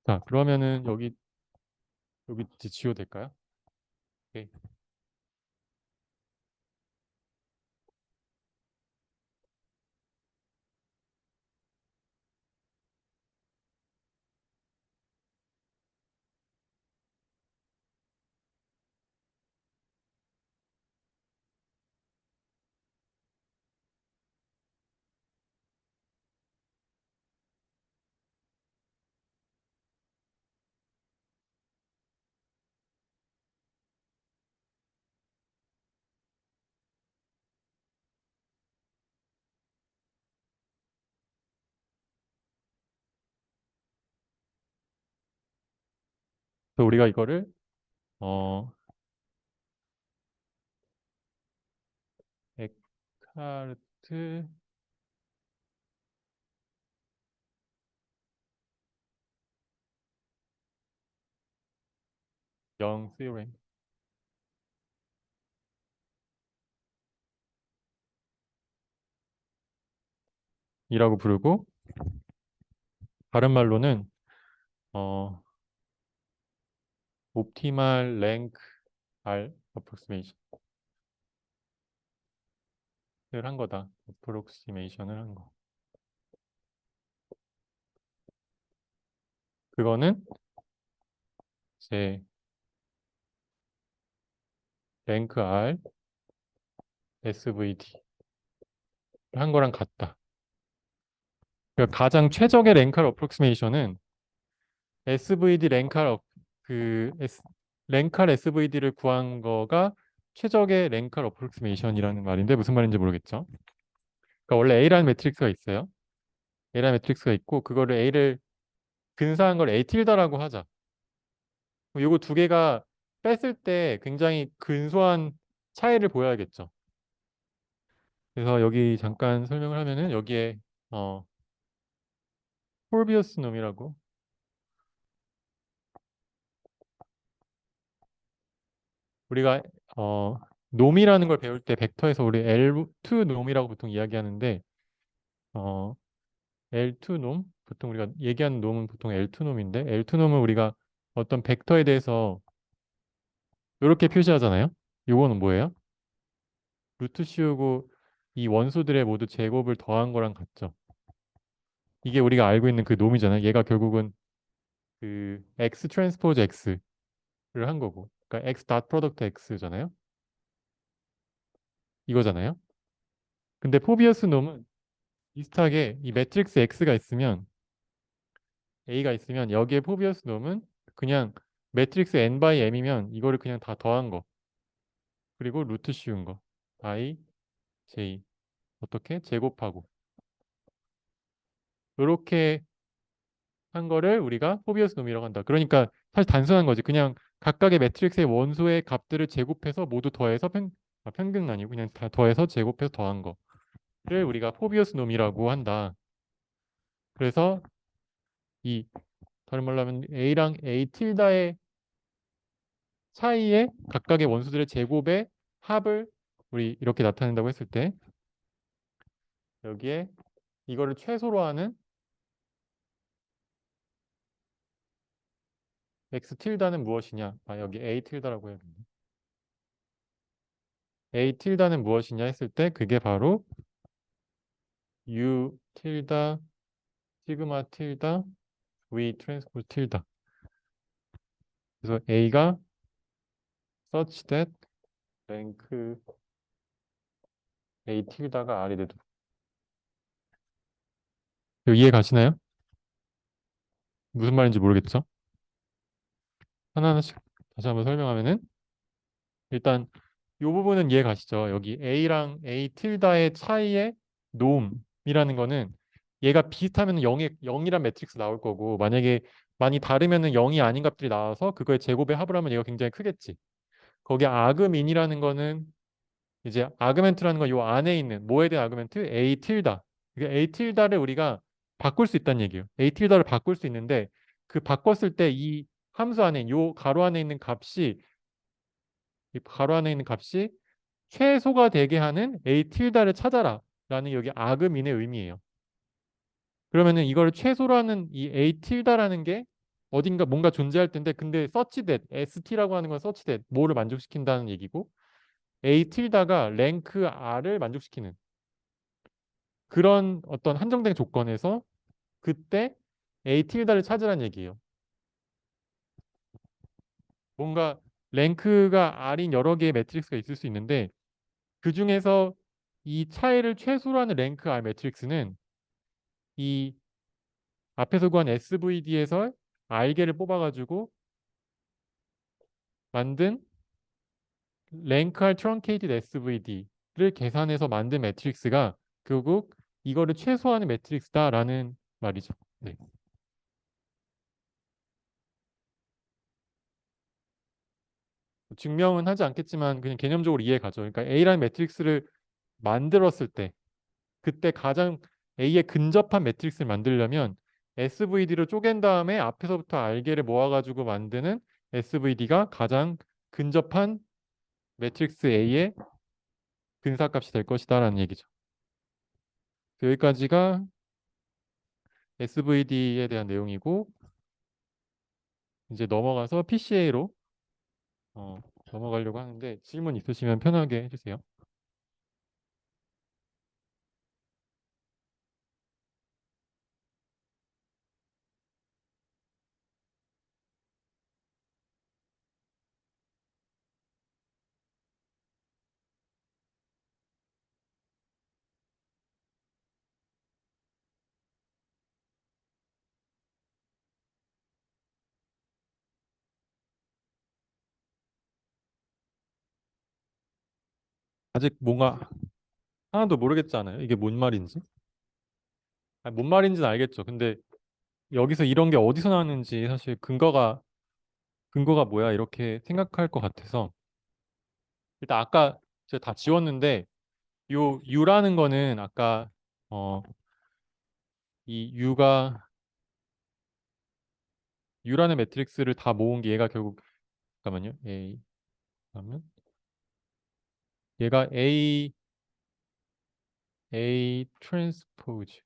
자, 그러면은 여기 이제 지워도 될까요? 오케이. 그래서 우리가 이거를 어 에카르트 영 시오렘이라고 부르고 다른 말로는 어 옵티말 랭크 R 어프록시메이션을 한 거다. 어프록시메이션을 한 거. 그거는 이제 랭크 R SVD를 한 거랑 같다. 그러니까 가장 최적의 랭크 R 어프록시메이션은 SVD 랭칼 랭칼 SVD를 구한 거가 최적의 랭칼 어프로크시메이션이라는 말인데 무슨 말인지 모르겠죠. 그러니까 원래 A라는 매트릭스가 있어요. A라는 매트릭스가 있고 그거를 A를 근사한 걸 A 틸다라고 하자. 그럼 요거 두 개가 뺐을 때 굉장히 근소한 차이를 보여야겠죠. 그래서 여기 잠깐 설명을 하면은 여기에 어 폴비어스 놈이라고 우리가 어, 놈이라는 걸 배울 때 벡터에서 우리 L2 놈이라고 보통 이야기하는데 어, L2 놈 보통 우리가 얘기하는 놈은 보통 L2 놈인데 L2 놈은 우리가 어떤 벡터에 대해서 이렇게 표시하잖아요. 요거는 뭐예요? 루트 씌우고 이 원소들의 모두 제곱을 더한 거랑 같죠. 이게 우리가 알고 있는 그 놈이잖아요. 얘가 결국은 그 X 트랜스포즈 X를 한 거고. 그러니까 X 닷 프로덕트 X잖아요. 이거잖아요. 근데 포비어스 놈은 비슷하게 이 매트릭스 X가 있으면 A가 있으면 여기에 포비어스 놈은 그냥 매트릭스 N 바이 M이면 이거를 그냥 다 더한 거. 그리고 루트 씌운 거. I, J. 어떻게? 제곱하고. 이렇게 한 거를 우리가 포비어스 놈이라고 한다. 그러니까 사실 단순한 거지. 그냥 각각의 매트릭스의 원소의 값들을 제곱해서 모두 더해서 평균은 아니고 그냥 다 더해서 제곱해서 더한 거를 우리가 포비어스 놈이라고 한다. 그래서 이 다른 말로 하면 A랑 A 틸다의 사이에 각각의 원소들의 제곱의 합을 우리 이렇게 나타낸다고 했을 때 여기에 이거를 최소로 하는 X 틸다는 무엇이냐? 아, 여기 A 틸다라고 해야겠네. A 틸다는 무엇이냐 했을 때 그게 바로 U 틸다 시그마 틸다 V 트랜스포즈 틸다. 그래서 A가 such that 랭크 A 틸다가 R이 돼도 이해 가시나요? 무슨 말인지 모르겠죠? 하나하나씩 다시 한번 설명하면은 일단 이 부분은 이해 가시죠? 여기 A랑 A 틸다의 차이의 놈이라는 거는 얘가 비슷하면 0이란 매트릭스 나올 거고 만약에 많이 다르면은 0이 아닌 값들이 나와서 그거의 제곱에 합을 하면 얘가 굉장히 크겠지. 거기 아그민이라는 거는 이제 아그멘트라는 건 요 안에 있는 뭐에 대한 아그멘트? A 틸다. 이게 A 틸다를 우리가 바꿀 수 있다는 얘기예요. A 틸다를 바꿀 수 있는데 그 바꿨을 때 이 함수 안에 요 가로 안에 있는 값이 이 가로 안에 있는 값이 최소가 되게 하는 A 틸다를 찾아라 라는 여기 아그민의 의미예요. 그러면은 이걸 최소라는 이 A 틸다라는 게 어딘가 뭔가 존재할 텐데 근데 search that ST라고 하는 건 search that 뭐를 만족시킨다는 얘기고 A 틸다가 랭크 R을 만족시키는 그런 어떤 한정된 조건에서 그때 A 틸다를 찾으라는 얘기예요. 뭔가 랭크가 R인 여러 개의 매트릭스가 있을 수 있는데 그 중에서 이 차이를 최소로 하는 랭크 R 매트릭스는 이 앞에서 구한 SVD에서 R개를 뽑아가지고 만든 랭크 R 트렁케이티드 SVD를 계산해서 만든 매트릭스가 결국 이거를 최소화하는 매트릭스다라는 말이죠. 네. 증명은 하지 않겠지만 그냥 개념적으로 이해 가죠. 그러니까 A라는 매트릭스를 만들었을 때 그때 가장 A에 근접한 매트릭스를 만들려면 SVD로 쪼갠 다음에 앞에서부터 알게를 모아가지고 만드는 SVD가 가장 근접한 매트릭스 A의 근사값이 될 것이다라는 얘기죠. 여기까지가 SVD에 대한 내용이고 이제 넘어가서 PCA로 넘어가려고 하는데 질문 있으시면 편하게 해주세요. 아직 뭔가 하나도 모르겠지 않아요? 이게 뭔 말인지? 아니, 뭔 말인지는 알겠죠. 근데 여기서 이런 게 어디서 나왔는지 사실 근거가 뭐야 이렇게 생각할 것 같아서 일단 아까 제가 다 지웠는데 요 U라는 거는 아까 어, 이 U라는 매트릭스를 다 모은 게 얘가 결국 잠깐만요. A 그러면 얘가 A 트랜스포즈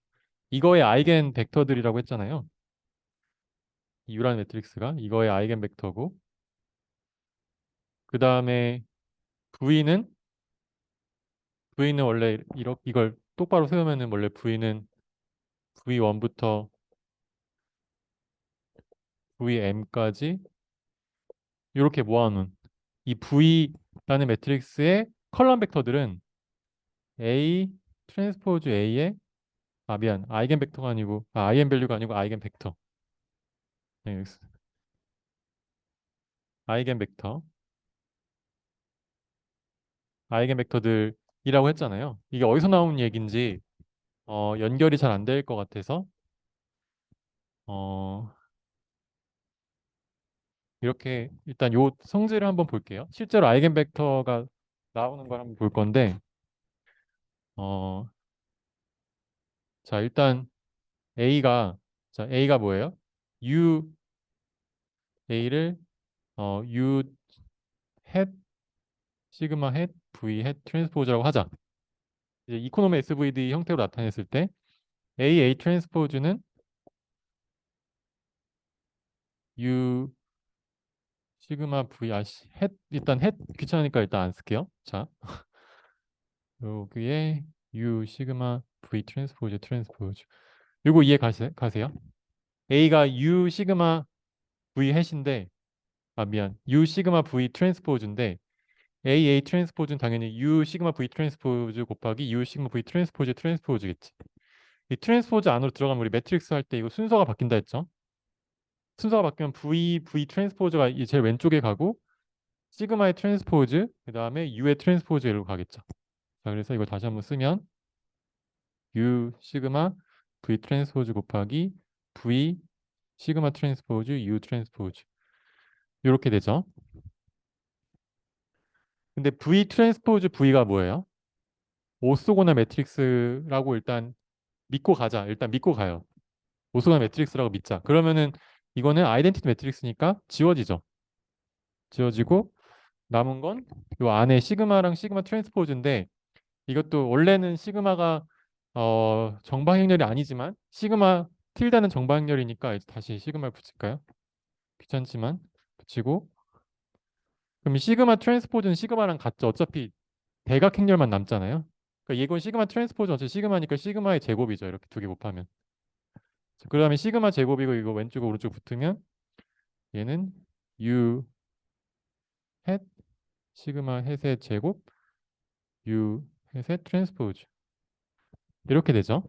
이거의 아이겐 벡터들이라고 했잖아요. 이 U라는 매트릭스가 이거의 아이겐 벡터고 그 다음에 V는 원래 이걸 똑바로 세우면은 원래 V는 V1부터 Vm까지 이렇게 모아놓은 이 V라는 매트릭스의 컬럼 벡터들은 A 트랜스포즈 A의 미안 아이겐 벡터가 아니고 아이겐 밸류가 아니고 아이겐 벡터 네, 아이겐 벡터 아이겐 벡터들이라고 했잖아요. 이게 어디서 나온 얘기인지 연결이 잘 안 될 것 같아서 어, 이렇게 일단 요 성질을 한번 볼게요. 실제로 아이겐 벡터가 나오는 걸 한번 볼 건데 어, 자 일단 A가 뭐예요? U A를 U 햇 시그마 햇 V 햇 트랜스포즈라고 하자. 이제 이코노미 SVD 형태로 나타냈을 때 A 트랜스포즈는 U 시그마 V 일단 햇 귀찮으니까 일단 안 쓸게요. 자 여기에 U 시그마 V 트랜스포즈 요거 가세요? A가 U 시그마 V 햇인데 미안 U 시그마 V 트랜스포즈인데 A 트랜스포즈는 당연히 U 시그마 V 트랜스포즈 곱하기 U 시그마 V 트랜스포즈겠지. 이 트랜스포즈 안으로 들어가면 우리 매트릭스 할 때 이거 순서가 바뀐다 했죠. 순서가 바뀌면 V 트랜스포즈가 이 제일 왼쪽에 가고 시그마의 트랜스포즈 그 다음에 U의 트랜스포즈로 가겠죠. 자 그래서 이걸 다시 한번 쓰면 U 시그마 V 트랜스포즈 곱하기 V 시그마 트랜스포즈 U 트랜스포즈 이렇게 되죠. 근데 V 트랜스포즈 V가 뭐예요? 오소고널 매트릭스라고 일단 믿고 가자. 일단 믿고 가요. 오소고널 매트릭스라고 믿자. 그러면은 이거는 아이덴티티 매트릭스니까 지워지죠. 지워지고 남은 건 요 안에 시그마랑 시그마 트랜스포즈인데 이것도 원래는 시그마가 정방향렬이 아니지만 시그마 틸다는 정방향렬이니까 이제 다시 시그마를 붙일까요? 귀찮지만 붙이고 그럼 이 시그마 트랜스포즈는 시그마랑 같죠. 어차피 대각행렬만 남잖아요. 그러니까 이건 시그마 트랜스포즈 어차피 시그마니까 시그마의 제곱이죠. 이렇게 두 개 곱하면. 그 다음에 시그마 제곱이고 이거 왼쪽 오른쪽 붙으면 얘는 U 햇 시그마 햇의 제곱 U 햇의 트랜스포즈 이렇게 되죠.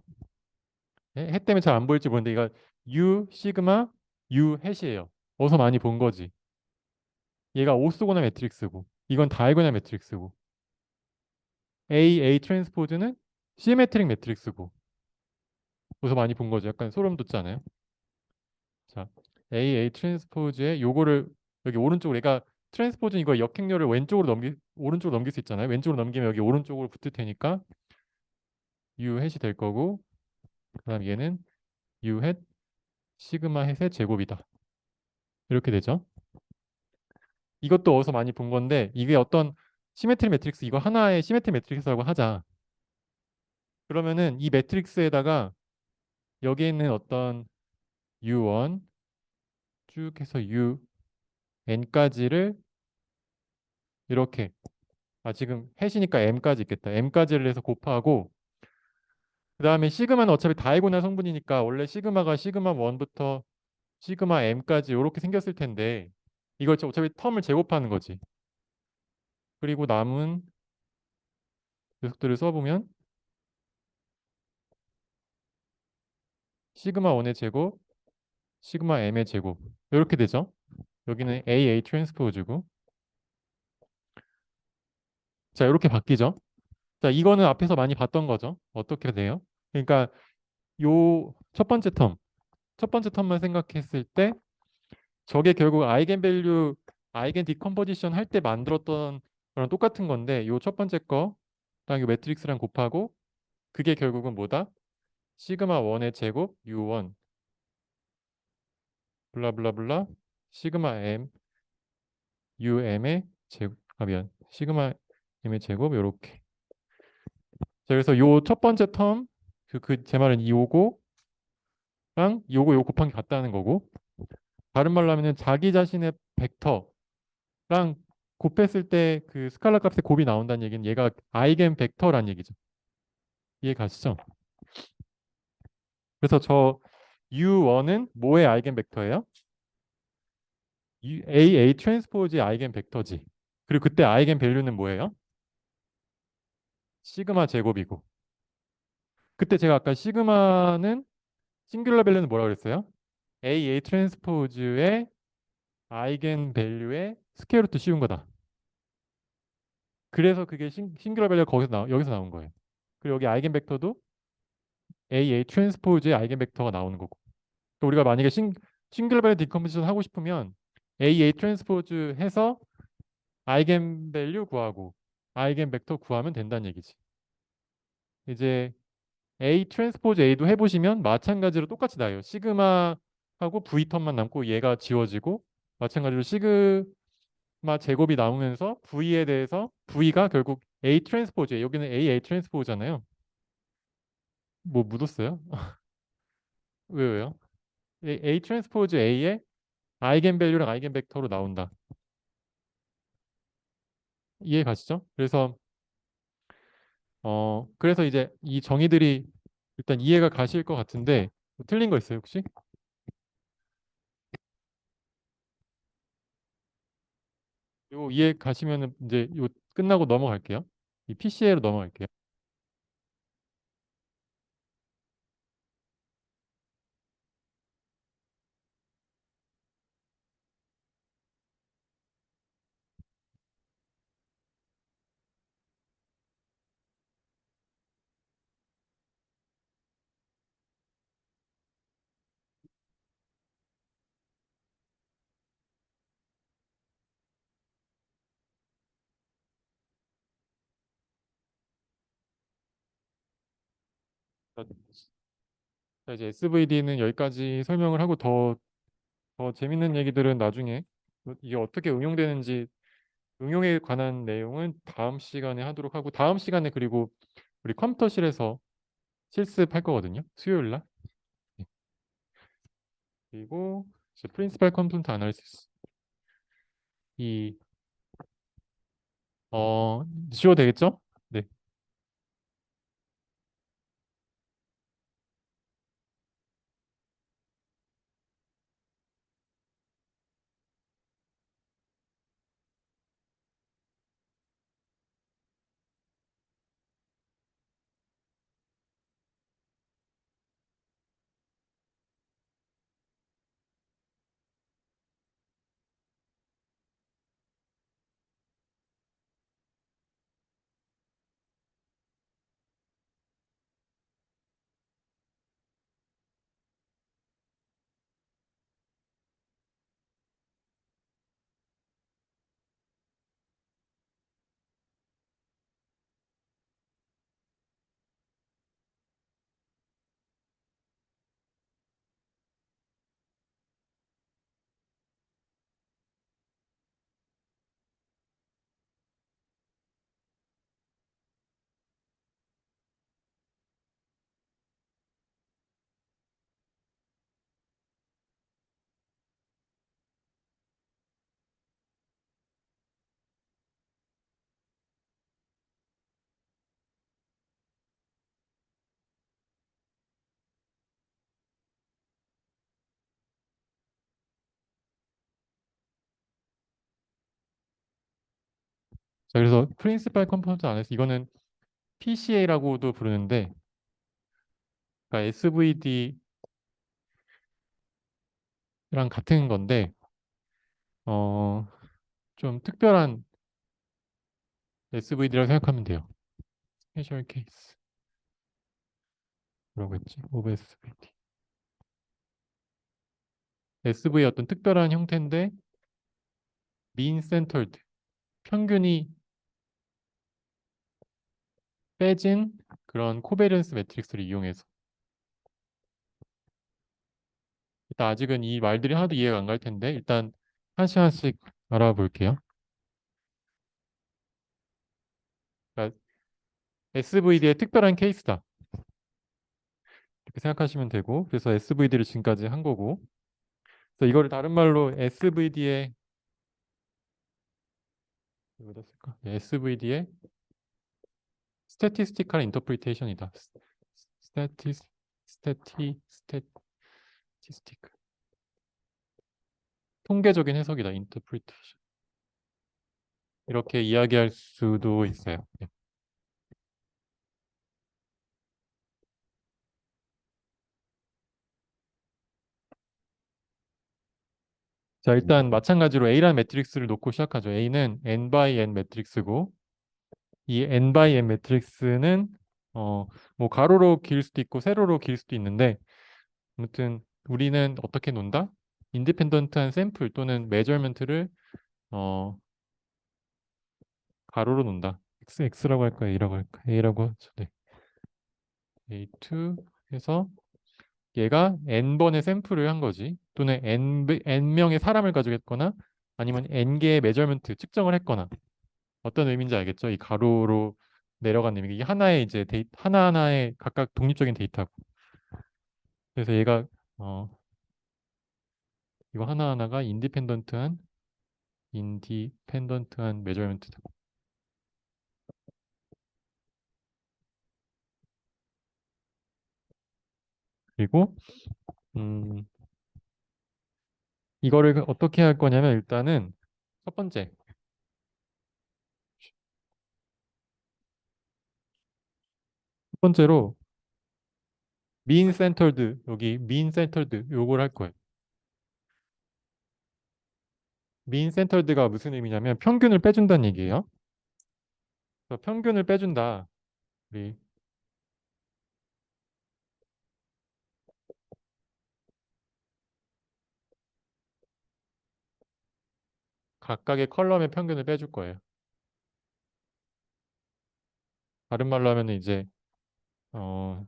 햇 때문에 잘 안 보일지 모르는데 이거 U 시그마 U 햇이에요. 어서 많이 본 거지. 얘가 오스고나 매트릭스고 이건 다이고나 매트릭스고 A 트랜스포즈는 시메트릭 매트릭스고 어서 많이 본 거죠. 약간 소름 돋잖아요. 자, A 트랜스포즈에 요거를 여기 오른쪽으로 얘가 트랜스포즈는 이거 역행렬을 오른쪽으로 넘길 수 있잖아요. 왼쪽으로 넘기면 여기 오른쪽으로 붙을 테니까 U 햇이 될 거고 그다음 얘는 U 햇 시그마 햇의 제곱이다. 이렇게 되죠. 이것도 어디서 많이 본 건데 이게 어떤 시메트리 매트릭스 이거 하나의 시메트리 매트릭스라고 하자. 그러면은 이 매트릭스에다가 여기에 있는 어떤 U1 쭉 해서 UN까지를 이렇게 지금 해시니까 M까지 있겠다. M까지를 해서 곱하고 그 다음에 시그마는 어차피 다이고날 성분이니까 원래 시그마가 시그마 1부터 시그마 M까지 이렇게 생겼을 텐데 이걸 어차피 텀을 제곱하는 거지. 그리고 남은 녀석들을 써보면 시그마 1의 제곱, 시그마 M의 제곱 이렇게 되죠. 여기는 A 트랜스포즈고 자 이렇게 바뀌죠. 자 이거는 앞에서 많이 봤던 거죠. 어떻게 돼요? 그러니까 요 첫 번째 텀만 생각했을 때 저게 결국 아이겐 디컴포지션 할 때 만들었던 거랑 똑같은 건데 요 첫 번째 거랑 요 매트릭스랑 곱하고 그게 결국은 뭐다? 시그마 1의 제곱 U1 블라블라블라 시그마 M UM의 제곱 미안. 시그마 m의 제곱 요렇게. 자, 그래서 요 첫 번째 텀 제 말은 이 요거랑 요거 곱한 게 같다는 거고 다른 말로 하면은 자기 자신의 벡터랑 곱했을 때 그 스칼라 값의 곱이 나온다는 얘기는 얘가 아이겐 벡터란 얘기죠. 이해 가시죠? 그래서 저 U1은 뭐의 아이겐 벡터예요? A 트랜스포즈의 아이겐 벡터지. 그리고 그때 아이겐 밸류는 뭐예요? 시그마 제곱이고. 그때 제가 아까 시그마는 싱귤러 밸류는 뭐라고 그랬어요? A 트랜스포즈의 아이겐 밸류의 스퀘어 루트 씌운 거다. 그래서 그게 싱귤러 밸류가 여기서 나온 거예요. 그리고 여기 아이겐 벡터도 A 트랜스포즈의 아이겐 벡터가 나오는 거고. 그러니까 우리가 만약에 싱귤러 밸류 디컴포지션 하고 싶으면 A 트랜스포즈 해서 아이겐 밸류 구하고 아이겐 벡터 구하면 된다는 얘기지. 이제 A 트랜스포즈 A도 해보시면 마찬가지로 똑같이 나요. 시그마하고 V 텀만 남고 얘가 지워지고 마찬가지로 시그마 제곱이 남으면서 V에 대해서 V가 결국 A 트랜스포즈예요. 여기는 A 트랜스포즈잖아요. 뭐 묻었어요? 왜요? A 트랜스포즈 A의 아이겐 밸류랑 아이겐 벡터로 나온다. 이해 가시죠? 그래서 이제 이 정의들이 일단 이해가 가실 것 같은데 뭐 틀린 거 있어요, 혹시? 요 이해 가시면은 이제 요 끝나고 넘어갈게요. 이 PCA로 넘어갈게요. 자, 이제 SVD는 여기까지 설명을 하고 더 재밌는 얘기들은 나중에 이게 어떻게 응용되는지 응용에 관한 내용은 다음 시간에 하도록 하고 다음 시간에 그리고 우리 컴퓨터실에서 실습할 거거든요. 수요일 날. 네. 그리고 이제 프린시팔 컴포넌트 아날리시스 이 지워도 되겠죠? 네. 자, 그래서 프린시팔 컴포넌트 아날리시스 이거는 PCA라고도 부르는데 그러니까 SVD랑 같은 건데 어, 좀 특별한 SVD라고 생각하면 돼요. 스페셜 케이스. 뭐라고 했지? 오브 SVD. SV의 어떤 특별한 형태인데 mean centered. 평균이 빼진 그런 코베리언스 매트릭스를 이용해서 일단 아직은 이 말들이 하나도 이해가 안 갈 텐데 일단 하나씩 하나씩 알아볼게요. 그러니까 SVD의 특별한 케이스다. 이렇게 생각하시면 되고, 그래서 SVD를 지금까지 한 거고, 그래서 이거를 다른 말로 SVD의 어디다 쓸까? SVD의 statistical interpretation이다. statis statistic 통계적인 해석이다. interpretation 이렇게 이야기할 수도 있어요. 네. 자, 일단 마찬가지로 A라는 매트릭스를 놓고 시작하죠. A는 n by n 매트릭스고 이 n by n 매트릭스는 어, 뭐 가로로 길 수도 있고 세로로 길 수도 있는데 아무튼 우리는 어떻게 논다? 인디펜던트한 샘플 또는 메저먼트를 어, 가로로 논다. x라고 할까 a라고 할까 a라고 하죠. 네. a2 해서 얘가 n번의 샘플을 한 거지. 또는 n명의 사람을 가지고 했거나 아니면 n개의 메저먼트 측정을 했거나 어떤 의미인지 알겠죠? 이 가로로 내려간 의미. 이게 하나의 이제 하나하나의 각각 독립적인 데이터고. 그래서 얘가 어 이거 하나하나가 인디펜던트한 메저먼트다. 그리고 음 이거를 어떻게 할 거냐면 일단은 첫 번째 첫 번째로 민 센터드 여기 민 센터드 요걸 할 거예요. 민 센터드가 무슨 의미냐면 평균을 빼준다는 얘기예요. 그래서 평균을 빼준다. 우리 각각의 컬럼의 평균을 빼줄 거예요. 다른 말로 하면 이제 어,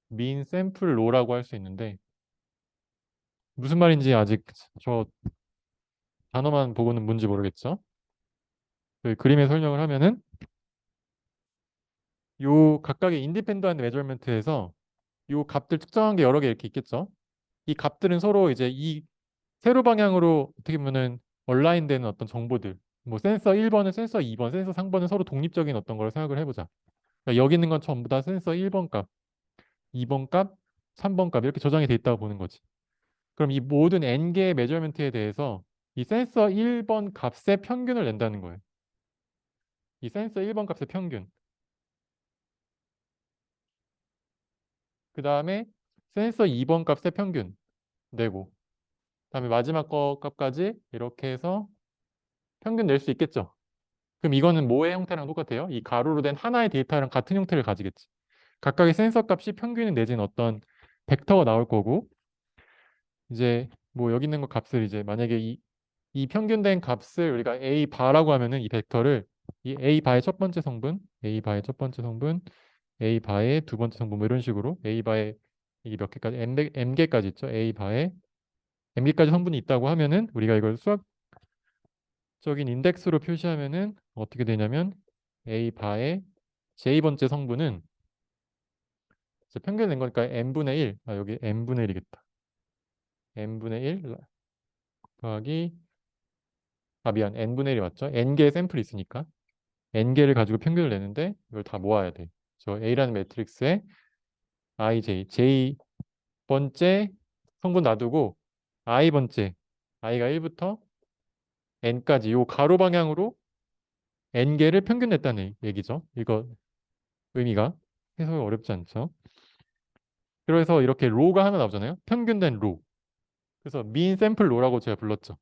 민 샘플 로라고 할 수 있는데 무슨 말인지 아직 저 단어만 보고는 뭔지 모르겠죠. 그 그림에 설명을 하면은 요 각각의 인디펜던트 메저먼트에서 요 값들 특정한 게 여러 개 이렇게 있겠죠. 이 값들은 서로 이제 이 세로 방향으로 어떻게 보면은 얼라인되는 어떤 정보들. 뭐 센서 1번은 센서 2번, 센서 3번은 서로 독립적인 어떤 걸 생각을 해보자. 그러니까 여기 있는 건 전부 다 센서 1번 값, 2번 값, 3번 값 이렇게 저장이 돼 있다고 보는 거지. 그럼 이 모든 n개의 메저먼트에 대해서 이 센서 1번 값의 평균을 낸다는 거예요. 이 센서 1번 값의 평균. 그 다음에 센서 2번 값의 평균 내고 그다음에 마지막 거 값까지 이렇게 해서 평균 낼 수 있겠죠. 그럼 이거는 뭐의 형태랑 똑같아요? 이 가로로 된 하나의 데이터랑 같은 형태를 가지겠지. 각각의 센서 값이 평균이 내진 어떤 벡터가 나올 거고 이제 뭐 여기 있는 거 값을 이제 만약에 이 평균된 값을 우리가 A 바라고 하면은 이 벡터를 이 A 바의 첫 번째 성분, A 바의 첫 번째 성분, A 바의 두 번째 성분 뭐 이런 식으로 A 바의 이게 몇 개까지 M 개까지 있죠. A 바의 M 개까지 성분이 있다고 하면은 우리가 이걸 수학적인 인덱스로 표시하면은 어떻게 되냐면 A 바의 J번째 성분은 이제 평균 낸 거니까 n분의 1. 아, 여기 n분의 1이겠다. n분의 1 더하기 아 미안 n분의 1이 맞죠? n개의 샘플이 있으니까 n개를 가지고 평균을 내는데 이걸 다 모아야 돼. 저 A라는 매트릭스에 J번째 성분 놔두고 I번째 I가 1부터 n까지 요 가로 방향으로 n개를 평균 냈다는 얘기죠. 이거 의미가 해석이 어렵지 않죠? 그래서 이렇게 로가 하나 나오잖아요. 평균된 로. 그래서 민 샘플 로라고 제가 불렀죠.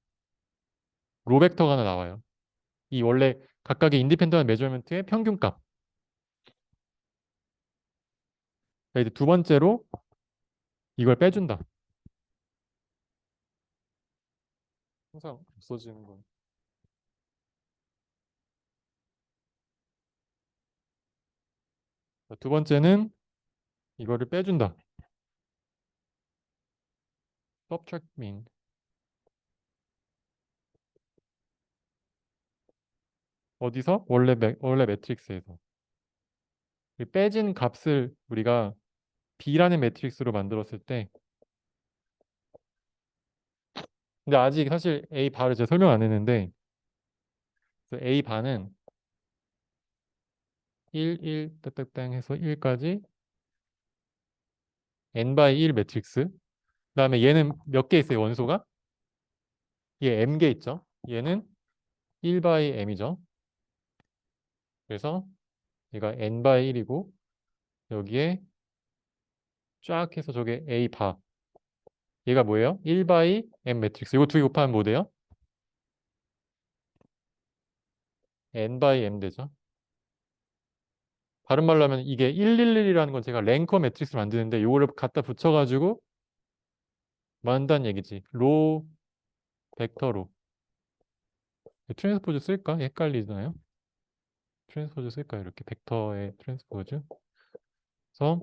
로 벡터가 하나 나와요. 이 원래 각각의 인디펜던트 메저먼트의 평균값. 이제 두 번째로 이걸 빼준다. 항상 없어지는 거. 두 번째는 이거를 빼준다. subtract mean. 어디서? 원래 매트릭스에서. 이 빼진 값을 우리가 B라는 매트릭스로 만들었을 때, 근데 아직 사실 A 바를 제가 설명 안 했는데, 그래서 A 바는 1, 1, 딱딱땅 해서 1까지 n 바이 1 매트릭스. 그다음에 얘는 몇 개 있어요, 원소가? 얘 m개 있죠. 얘는 1 바이 m이죠. 그래서 얘가 n 바이 1이고 여기에 쫙 해서 저게 A 바. 얘가 뭐예요? 1 바이 m 매트릭스. 이거 두 개 곱하면 뭐 돼요? n 바이 m 되죠. 다른 말로 하면 이게 111이라는 건 제가 랭커 매트릭스를 만드는데 이거를 갖다 붙여가지고 만든다는 얘기지. 로 벡터로. 트랜스포즈 쓸까? 헷갈리나요? 트랜스포즈 쓸까요? 이렇게 벡터의 트랜스포즈. 그래서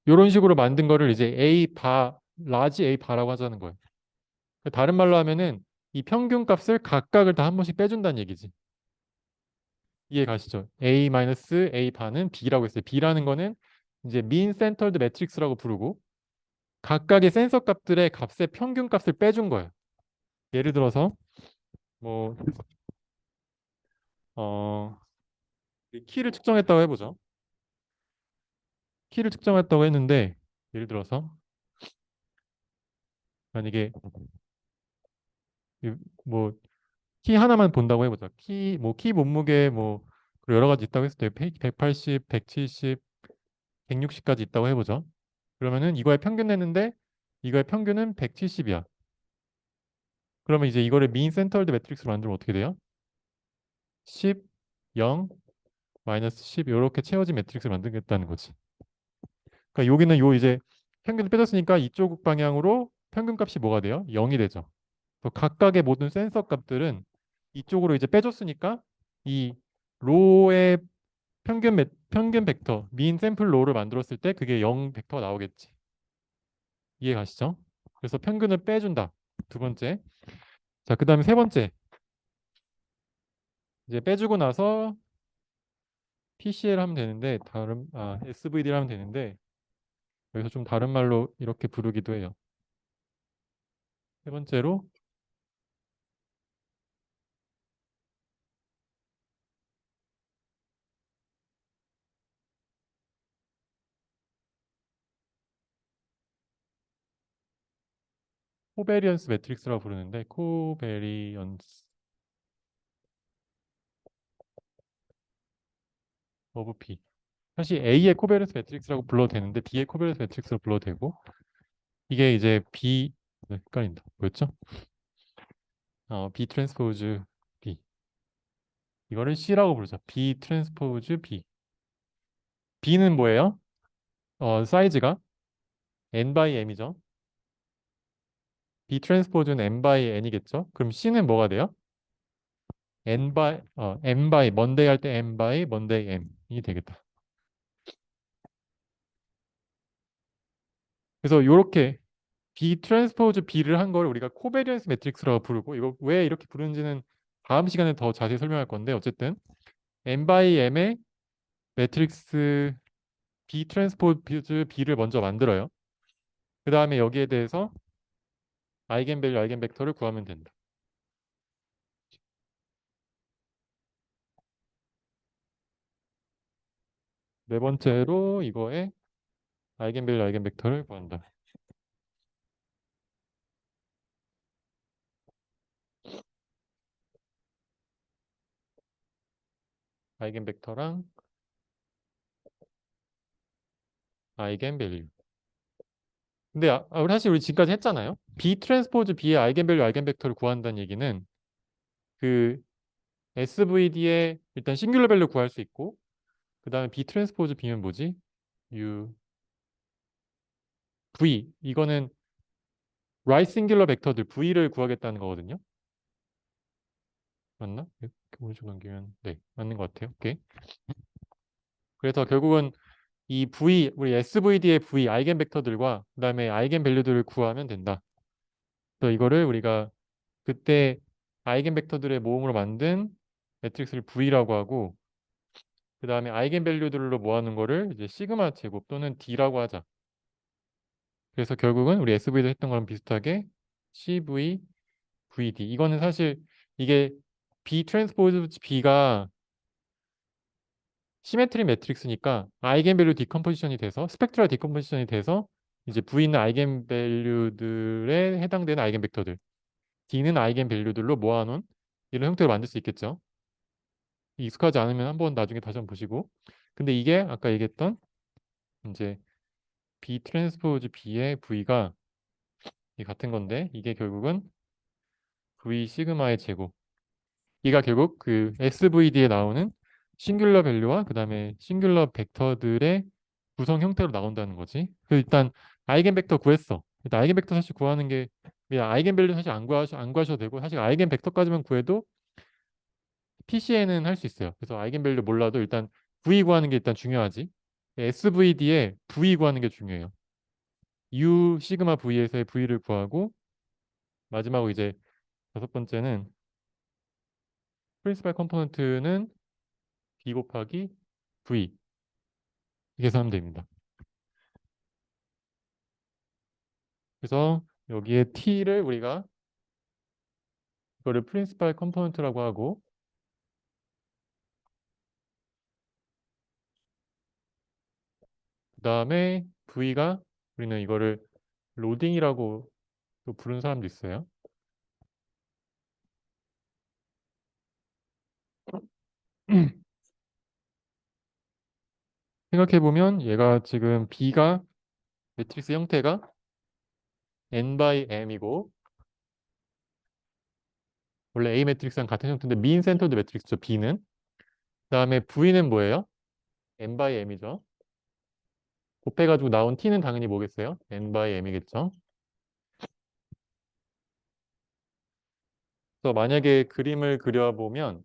이런 식으로 만든 거를 이제 A 바, 라지 A 바라고 하자는 거예요. 다른 말로 하면은 이 평균 값을 각각을 다 한 번씩 빼준다는 얘기지. 이해 가시죠? A 바는 B라고 했어요. B라는 거는 이제 mean centered matrix라고 부르고 각각의 센서 값들의 값의 평균 값을 빼준 거예요. 예를 들어서 뭐 어, 키를 측정했다고 해보죠. 키를 측정했다고 했는데 예를 들어서 만약에 뭐 키 하나만 본다고 해보자. 키 몸무게 뭐 여러 가지 있다고 했을 때 180, 170, 160까지 있다고 해보죠. 그러면은 이거의 평균 냈는데 이거의 평균은 170이야. 그러면 이제 이거를 민 센터드 매트릭스로 만들면 어떻게 돼요? 10, 0, 마이너스 10 이렇게 채워진 매트릭스를 만들겠다는 거지. 그러니까 여기는 요 이제 평균을 빼줬으니까 이쪽 방향으로 평균 값이 뭐가 돼요? 0이 되죠. 각각의 모든 센서 값들은 이쪽으로 이제 빼줬으니까 이 로의 평균 벡터, 민 샘플 로를 만들었을 때 그게 0 벡터가 나오겠지. 이해 가시죠? 그래서 평균을 빼준다. 두 번째. 자, 그다음에 세 번째. 이제 빼주고 나서 PCL 하면 되는데 SVD를 하면 되는데 여기서 좀 다른 말로 이렇게 부르기도 해요. 세 번째로 코베리언스 매트릭스라고 부르는데 코베리언스 오브 P. 사실 A의 코베리언스 매트릭스라고 불러도 되는데 B의 코베리언스 매트릭스로 불러도 되고 이게 이제 B 헷갈린다. 뭐였죠? B 트랜스포즈 B. 이거를 C라고 부르죠. B 트랜스포즈 B. B는 뭐예요? 사이즈가 n 바이 m이죠. B 트랜스포즈는 n 바이 n이겠죠. 그럼 C는 뭐가 돼요? m 바이 먼데이 할 때 m 바이 먼데이 m이 되겠다. 그래서 이렇게 B 트랜스포즈 B를 한 걸 우리가 코베리언스 매트릭스라고 부르고 이거 왜 이렇게 부르는지는 다음 시간에 더 자세히 설명할 건데 어쨌든 m 바이 m의 매트릭스 B 트랜스포즈 B를 먼저 만들어요. 그 다음에 여기에 대해서 아이겐밸류, 아이겐벡터를 구하면 된다. 네 번째로 이거에 아이겐밸류, 아이겐벡터를 구한다. 아이겐벡터랑 아이겐밸류. 근데 우리 사실 우리 지금까지 했잖아요. B 트랜스포즈 B의 아이겐밸류, 아이겐벡터를 구한다는 얘기는 그 SVD의 일단 싱귤러 밸류 구할 수 있고 그 다음에 B 트랜스포즈 B면 뭐지? U V 이거는 right 싱귤러 벡터들 V를 구하겠다는 거거든요. 맞나? 이렇게 오른쪽 넘기면 네 맞는 것 같아요. 오케이. 그래서 결국은 이 V 우리 SVD의 V 아이겐벡터들과 그다음에 아이겐밸류들을 구하면 된다. 그래서 이거를 우리가 그때 아이겐 벡터들의 모음으로 만든 매트릭스를 V라고 하고, 그 다음에 아이겐 밸류들로 모아놓은 거를 이제 시그마 제곱 또는 D라고 하자. 그래서 결국은 우리 SV도 했던 거랑 비슷하게 CV, VD. 이거는 사실 이게 B 트랜스포즈 B가 시메트리 매트릭스니까 아이겐밸류 디컴포지션이 돼서 스펙트럴 디컴포지션이 돼서 이제 V는 아이겐밸류들에 해당되는 아이겐벡터들, D는 아이겐밸류들로 모아놓은 이런 형태로 만들 수 있겠죠. 익숙하지 않으면 한번 나중에 다시 한번 보시고. 근데 이게 아까 얘기했던 이제 B 트랜스포즈 B의 V가 같은 건데 이게 결국은 V 시그마의 제곱. 이가 결국 그 SVD에 나오는 싱귤러 밸류와 그 다음에 싱귤러 벡터들의 구성 형태로 나온다는 거지. 그 일단 아이겐 벡터 구했어. 일단 아이겐 벡터 사실 구하는 게 그냥 아이겐 밸류 사실 안 구하셔도 되고 사실 아이겐 벡터까지만 구해도 PC에는 할 수 있어요. 그래서 아이겐 밸류 몰라도 일단 V 구하는 게 일단 중요하지. SVD에 V 구하는 게 중요해요. U 시그마 V에서의 V를 구하고 마지막으로 이제 다섯 번째는 프린시팔 컴포넌트는 B 곱하기 V 이렇게 해서 하면 됩니다. 그래서 여기에 T를 우리가 이거를 프린시팔 컴포넌트라고 하고 그 다음에 V가 우리는 이거를 로딩이라고 또 부르는 사람도 있어요. 생각해보면 얘가 지금 B가 매트릭스 형태가 n by m이고 원래 A 매트릭스랑 같은 형태인데 민 센터드 매트릭스죠. B는. 그다음에 V는 뭐예요? n by m이죠. 곱해가지고 나온 T는 당연히 뭐겠어요? n by m이겠죠. 그래서 만약에 그림을 그려보면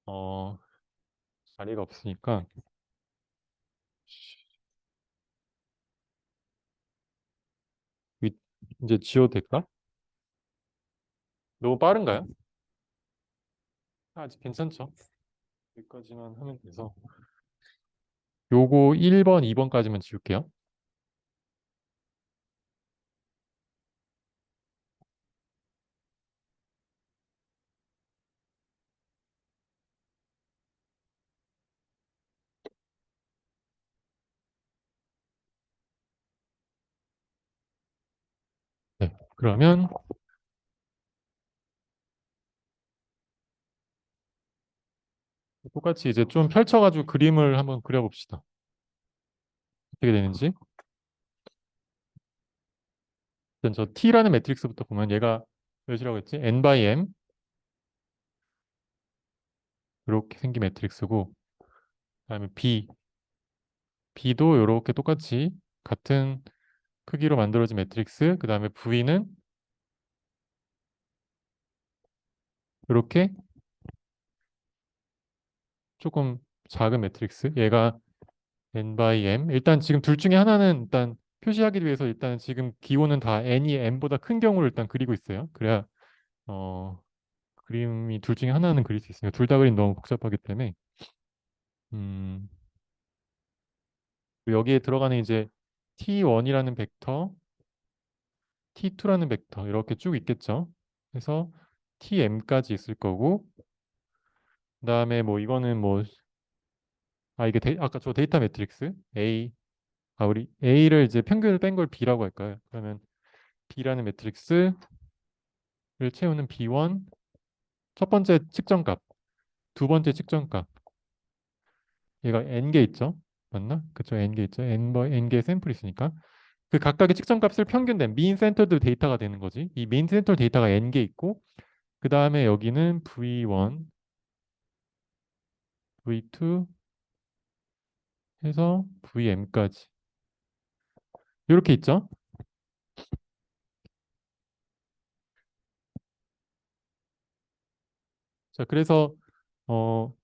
어, 자리가 없으니까 이제 지워도 될까? 너무 빠른가요? 아직 괜찮죠. 여기까지만 하면 돼서 요거 1번, 2번까지만 지울게요. 네, 그러면 똑같이 이제 좀 펼쳐가지고 그림을 한번 그려봅시다. 어떻게 되는지. 일단 저 T라는 매트릭스부터 보면 얘가 몇이라고 했지? n by m 이렇게 생긴 매트릭스고 그다음에 B도 이렇게 똑같이 같은 크기로 만들어진 매트릭스 그다음에 V는 이렇게 조금 작은 매트릭스 얘가 n by m 일단 지금 둘 중에 하나는 일단 표시하기 위해서 일단 지금 기호는 다 n이 m보다 큰 경우를 일단 그리고 있어요. 그래야 어 그림이 둘 중에 하나는 그릴 수 있으니까 둘 다 그림 너무 복잡하기 때문에 음 여기에 들어가는 이제 T1이라는 벡터, T2라는 벡터 이렇게 쭉 있겠죠. 그래서 TM까지 있을 거고 그다음에 뭐 이거는 뭐 이게 아까 저 데이터 매트릭스 A 우리 A를 이제 평균을 뺀 걸 B라고 할까요? 그러면 B라는 매트릭스를 채우는 B1 첫 번째 측정값, 두 번째 측정값 얘가 N개 있죠? 맞나? 그쵸? N개 있죠? N개 샘플이 있으니까 그 각각의 측정값을 평균된 mean centered 데이터가 되는 거지. 이 mean centered 데이터가 n개 있고 그 다음에 여기는 V1, V2 해서 VM까지 이렇게 있죠. 자, 그래서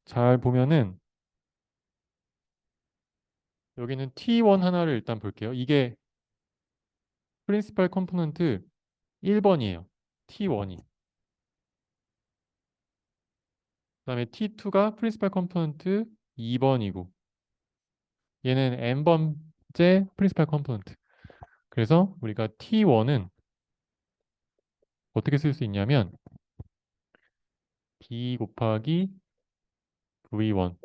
잘 보면은 여기는 T1 하나를 일단 볼게요. 이게 프린시팔 컴포넌트 1번이에요. T1이. 그다음에 T2가 프린시팔 컴포넌트 2번이고 얘는 n번째 프린시팔 컴포넌트. 그래서 우리가 T1은 어떻게 쓸 수 있냐면 B 곱하기 V1.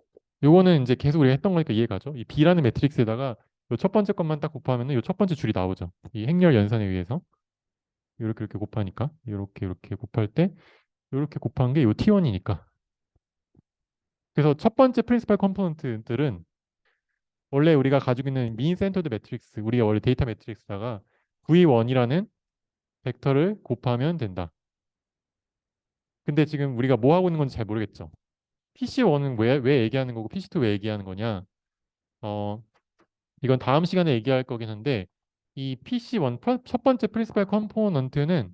요거는 이제 계속 우리가 했던 거니까 이해가죠? 이 B라는 매트릭스에다가 요 첫 번째 것만 딱 곱하면은 요 첫 번째 줄이 나오죠. 이 행렬 연산에 의해서 이렇게 곱하니까 이렇게 곱할 때 이렇게 곱한 게 요 T1이니까. 그래서 첫 번째 프린시팔 컴포넌트들은 원래 우리가 가지고 있는 민 센터드 매트릭스, 우리가 원래 데이터 매트릭스다가 V1이라는 벡터를 곱하면 된다. 근데 지금 우리가 뭐 하고 있는 건지 잘 모르겠죠. PC1은 왜 얘기하는 거고 PC2 왜 얘기하는 거냐? 어, 이건 다음 시간에 얘기할 거긴 한데 이 PC1 첫 번째 프린시팔 컴포넌트는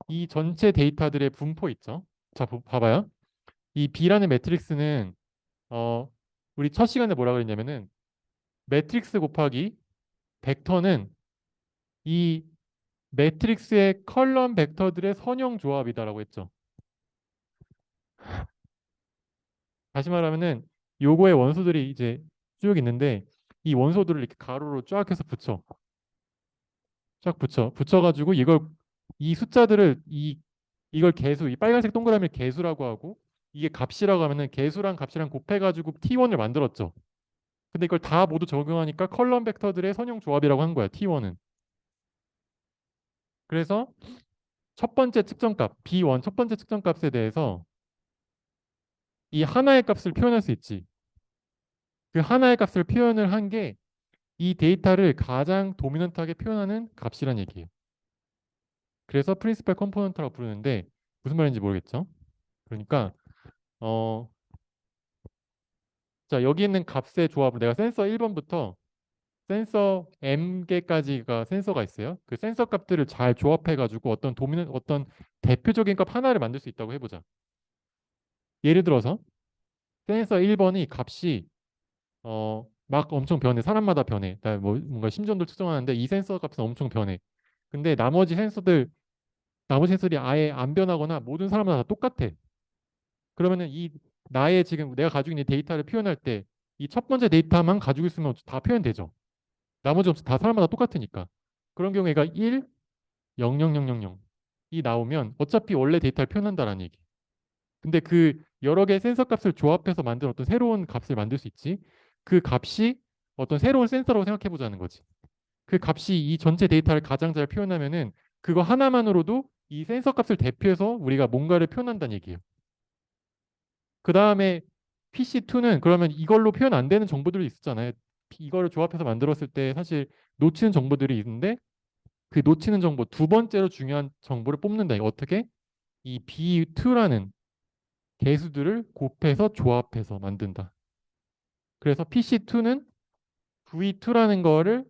이 전체 데이터들의 분포 있죠. 자, 봐봐요. 이 B라는 매트릭스는 어, 우리 첫 시간에 뭐라 그랬냐면은 매트릭스 곱하기 벡터는 이 매트릭스의 컬럼 벡터들의 선형 조합이다라고 했죠. 다시 말하면은 요거의 원소들이 이제 쭉 있는데 이 원소들을 이렇게 가로로 쫙 해서 붙여가지고 이 숫자들을 이걸 개수, 이 빨간색 동그라미를 개수라고 하고 이게 값이라고 하면은 개수랑 값이랑 곱해가지고 T1을 만들었죠. 근데 이걸 다 모두 적용하니까 컬럼 벡터들의 선형 조합이라고 한 거야, T1은. 그래서 첫 번째 측정값, B1 첫 번째 측정값에 대해서 이 하나의 값을 표현할 수 있지. 그 하나의 값을 표현을 한 게 이 데이터를 가장 도미넌트하게 표현하는 값이란 얘기예요. 그래서 프린시팔 컴포넌트라고 부르는데 무슨 말인지 모르겠죠? 그러니까 어, 자, 여기 있는 값의 조합을 내가 센서 1번부터 센서 m개까지가 센서가 있어요. 그 센서 값들을 잘 조합해 가지고 어떤 대표적인 값 하나를 만들 수 있다고 해보자. 예를 들어서 센서 1번이 값이 막 엄청 변해. 사람마다 변해. 뭐 뭔가 심전도 측정하는데 이 센서 값은 엄청 변해. 근데 나머지 센서들이 아예 안 변하거나 모든 사람마다 다 똑같아. 그러면은 이 나의 지금 내가 가지고 있는 데이터를 표현할 때 이 첫 번째 데이터만 가지고 있으면 다 표현되죠. 나머지 없이 다 사람마다 똑같으니까. 그런 경우에 얘가 1, 0, 0, 0, 0, 0. 이 나오면 어차피 원래 데이터를 표현한다라는 얘기. 근데 그 여러 개의 센서 값을 조합해서 만든 어떤 새로운 값을 만들 수 있지. 그 값이 어떤 새로운 센서라고 생각해 보자는 거지. 그 값이 이 전체 데이터를 가장 잘 표현하면은 그거 하나만으로도 이 센서 값을 대표해서 우리가 뭔가를 표현한다는 얘기예요. 그 다음에 PC2는 그러면 이걸로 표현 안 되는 정보들이 있었잖아요. 이거를 조합해서 만들었을 때 사실 놓치는 정보들이 있는데 그 놓치는 정보 두 번째로 중요한 정보를 뽑는다. 어떻게? 이 B2라는 개수들을 곱해서 조합해서 만든다. 그래서 PC2는 V2라는 거를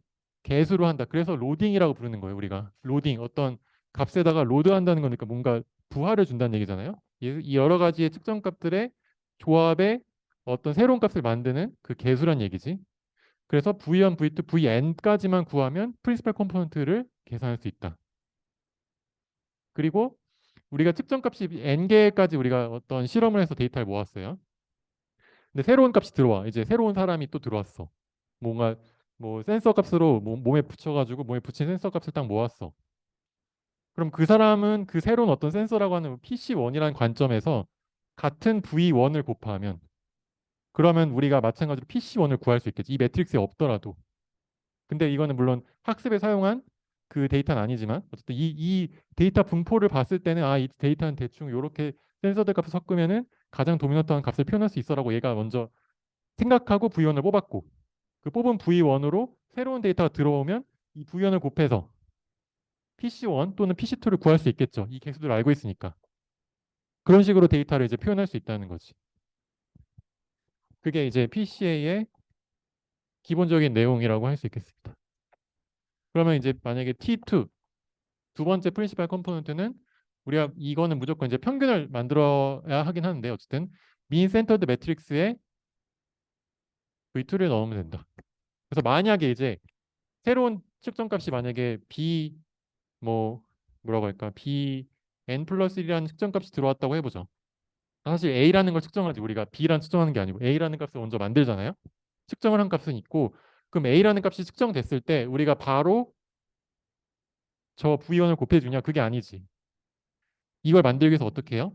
개수로 한다. 그래서 로딩이라고 부르는 거예요, 우리가. 로딩, 어떤 값에다가 로드한다는 거니까 뭔가 부하를 준다는 얘기잖아요. 이 여러 가지의 측정 값들의 조합에 어떤 새로운 값을 만드는 그 개수란 얘기지. 그래서 V1, V2, Vn까지만 구하면 프린시팔 컴포넌트를 계산할 수 있다. 그리고 우리가 측정 값이 n개까지 우리가 어떤 실험을 해서 데이터를 모았어요. 근데 새로운 값이 들어와. 이제 새로운 사람이 또 들어왔어. 뭔가 뭐 센서 값으로 몸에 붙여가지고 몸에 붙인 센서 값을 딱 모았어. 그럼 그 사람은 그 새로운 어떤 센서라고 하는 PC1이라는 관점에서 같은 V1을 곱하면 그러면 우리가 마찬가지로 PC1을 구할 수 있겠지. 이 매트릭스에 없더라도. 근데 이거는 물론 학습에 사용한 그 데이터는 아니지만 어쨌든 이 데이터 분포를 봤을 때는 이 데이터는 대충 이렇게 센서들 값을 섞으면은 가장 도미넌트한 값을 표현할 수 있어라고 얘가 먼저 생각하고 V1을 뽑았고 그 뽑은 V1으로 새로운 데이터가 들어오면 이 V1을 곱해서 PC1 또는 PC2를 구할 수 있겠죠. 이 개수들을 알고 있으니까. 그런 식으로 데이터를 이제 표현할 수 있다는 거지. 그게 이제 PCA의 기본적인 내용이라고 할 수 있겠습니다. 그러면 이제 만약에 T2 두 번째 프린시팔 컴포넌트는 우리가 이거는 무조건 이제 평균을 만들어야 하긴 하는데 어쨌든 민 센터드 매트릭스에 V2를 넣으면 된다. 그래서 만약에 이제 새로운 측정값이 만약에 B 뭐 뭐라고 할까 B n 플러스 1이라는 측정값이 들어왔다고 해보죠. 사실 A라는 걸 측정하지 우리가 B라는 측정하는 게 아니고 A라는 값을 먼저 만들잖아요. 측정을 한 값은 있고 그럼 A라는 값이 측정됐을 때 우리가 바로 저 V1을 곱해주냐? 그게 아니지. 이걸 만들기 위해서 어떻게 해요?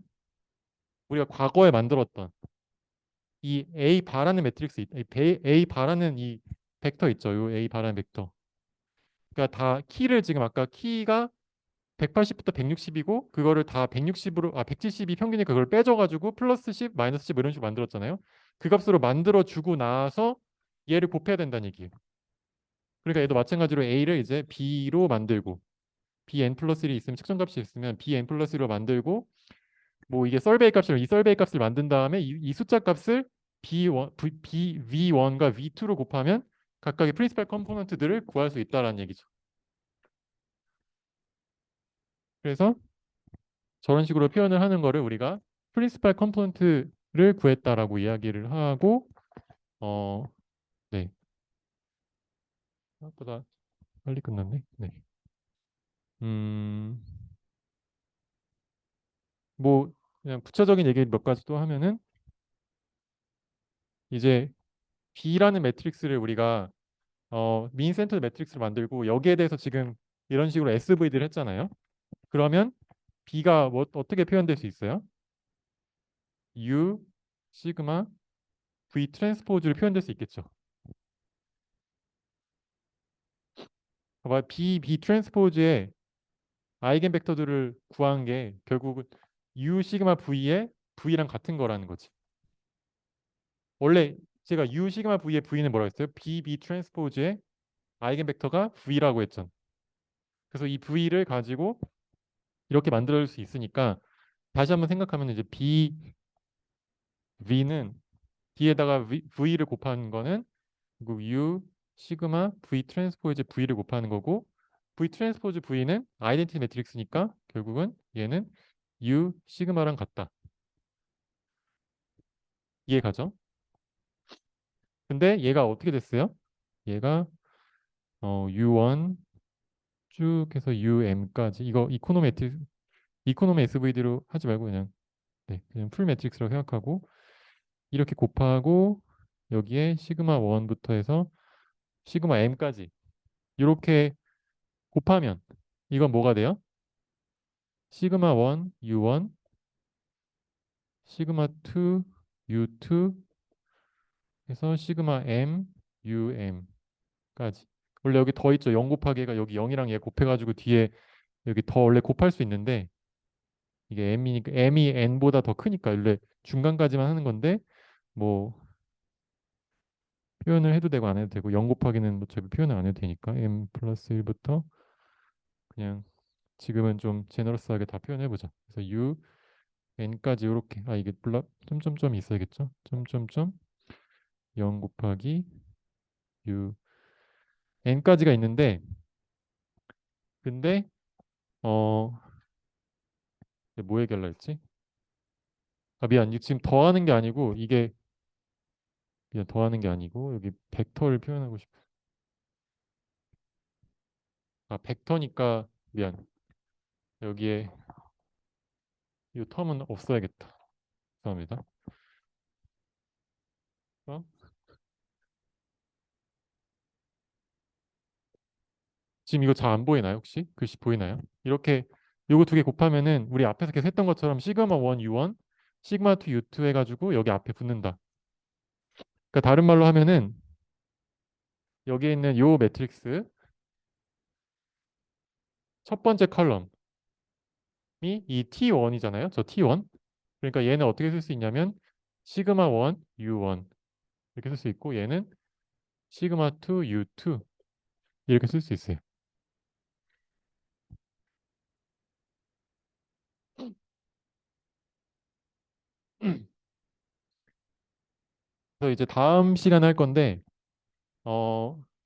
우리가 과거에 만들었던 이 A 바라는 매트릭스 A 바라는 이 벡터 있죠. 요 A 바라는 벡터. 그러니까 다 키를 지금 아까 키가 180부터 160이고 그거를 다 160으로 170이 평균이 그걸 빼줘가지고 플러스 10, 마이너스 10 이런 식으로 만들었잖아요. 그 값으로 만들어 주고 나서 얘를 곱해야 된다는 얘기예요. 그러니까 얘도 마찬가지로 A를 이제 B로 만들고 Bn 플러스 1이 있으면 측정값이 있으면 Bn 플러스 1로 만들고 뭐 이게 썰베이 값이면 이 썰베이 값을 만든 다음에 이 숫자 값을 V1과 V2로 곱하면 각각의 프린시팔 컴포넌트들을 구할 수 있다라는 얘기죠. 그래서 저런 식으로 표현을 하는 거를 우리가 프린시팔 컴포넌트를 구했다라고 이야기를 하고 네. 생각보다 빨리 끝났네. 네. 음, 뭐 그냥 구체적인 얘기 몇 가지 또 하면은 이제 B라는 매트릭스를 우리가 민 센터 매트릭스를 만들고 여기에 대해서 지금 이런 식으로 SVD를 했잖아요. 그러면 B가 뭐 어떻게 표현될 수 있어요? U 시그마 V 트랜스포즈로 표현될 수 있겠죠. 봐봐 B 트랜스포즈의 아이겐 벡터들을 구한 게 결국은 U 시그마 V의 V랑 같은 거라는 거지. 원래 제가 U 시그마 V의 V는 뭐라고 했어요? B 트랜스포즈의 아이겐 벡터가 V라고 했죠. 그래서 이 V를 가지고 이렇게 만들 수 있으니까 다시 한번 생각하면 이제 V는 D에다가 V를 곱하는 거는 U 시그마 V 트랜스포즈 V를 곱하는 거고 V 트랜스포즈 V는 아이덴티티 매트릭스니까 결국은 얘는 U 시그마랑 같다. 이해가죠? 근데 얘가 어떻게 됐어요? 얘가 U1 쭉 해서 UM까지 이거 이코노미 SVD로 하지 말고 그냥 네, 그냥 풀 매트릭스라고 생각하고 이렇게 곱하고 여기에 시그마 1부터 해서 시그마 M까지 이렇게 곱하면 이건 뭐가 돼요? 시그마 1 U1 시그마 2 U2 해서 시그마 M UM까지 원래 여기 더 있죠. 0 곱하기 가 여기 0이랑 얘 곱해가지고 뒤에 여기 더 원래 곱할 수 있는데 이게 M이니까 M이 N보다 더 크니까 원래 중간까지만 하는 건데 뭐 표현을 해도 되고 안 해도 되고 0 곱하기는 어차피 표현을 안 해도 되니까 M 플러스 1부터 그냥 지금은 좀 제너러스하게 다 표현해보자. 그래서 U, N까지 이렇게 이게 점점점이 있어야겠죠. 점점점 0 곱하기 U, N까지가 있는데 근데 어 뭐 얘기하려 했지? 미안. 이거 지금 더하는 게 아니고 이게 미안 더하는 게 아니고 여기 벡터를 표현하고 싶어. 벡터니까 미안. 여기에 이 텀은 없어야겠다. 죄송합니다. 어? 지금 이거 잘 안 보이나요? 혹시 글씨 보이나요? 이렇게 요거 두 개 곱하면은 우리 앞에서 계속 했던 것처럼 시그마 1 U1, 시그마 2 U2 해가지고 여기 앞에 붙는다. 그러니까 다른 말로 하면은 여기에 있는 요 매트릭스 첫 번째 컬럼이 이 T1이잖아요. 저 T1. 그러니까 얘는 어떻게 쓸 수 있냐면 시그마 1 U1 이렇게 쓸 수 있고 얘는 시그마 2 U2 이렇게 쓸 수 있어요. 그래서 이제 다음 시간에 할 건데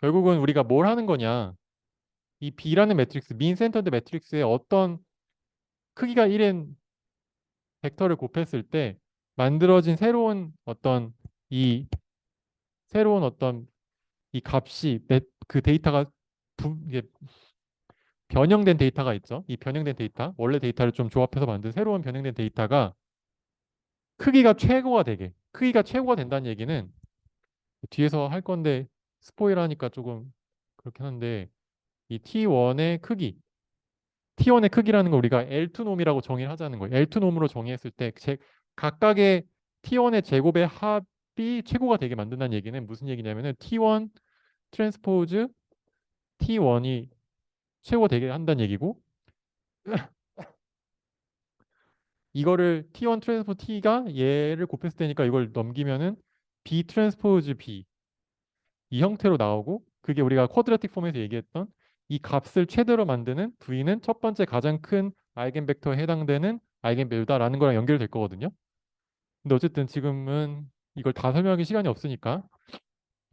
결국은 우리가 뭘 하는 거냐? 이 B라는 매트릭스, 민 센터드 매트릭스의 어떤 크기가 1인 벡터를 곱했을 때 만들어진 이 새로운 어떤 이 값이 그 데이터가 이게 변형된 데이터가 있죠. 이 변형된 데이터, 원래 데이터를 좀 조합해서 만든 새로운 변형된 데이터가 크기가 최고가 된다는 얘기는 뒤에서 할 건데 스포일 하니까 조금 그렇긴 한데 이 T1의 크기라는 걸 우리가 L2 놈이라고 정의를 하자는 거예요. L2 놈으로 정의했을 때 각각의 T1의 제곱의 합이 최고가 되게 만든다는 얘기는 무슨 얘기냐면은 T1 트랜스포즈 T1이 최고가 되게 한다는 얘기고 이거를 T1 트랜스포즈 T가 얘를 곱했을 때니까 이걸 넘기면은 B 트랜스포즈 B 이 형태로 나오고 그게 우리가 쿼드라틱 폼에서 얘기했던 이 값을 최대로 만드는 V는 첫 번째 가장 큰 아이겐 벡터에 해당되는 아이겐 밸류다라는 거랑 연결될 거거든요. 근데 어쨌든 지금은 이걸 다 설명하기 시간이 없으니까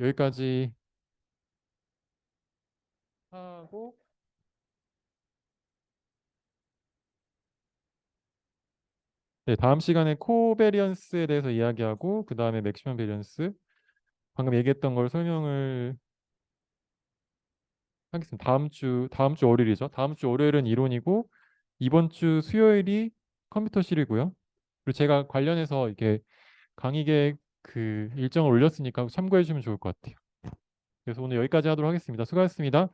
여기까지 하고 네, 다음 시간에 코베리언스에 대해서 이야기하고 그 다음에 맥시멈 베리언스 방금 얘기했던 걸 설명을 하겠습니다. 다음 주 월요일이죠. 다음 주 월요일은 이론이고 이번 주 수요일이 컴퓨터 실이고요. 그리고 제가 관련해서 이렇게 강의 계획 그 일정을 올렸으니까 참고해 주시면 좋을 것 같아요. 그래서 오늘 여기까지 하도록 하겠습니다. 수고하셨습니다.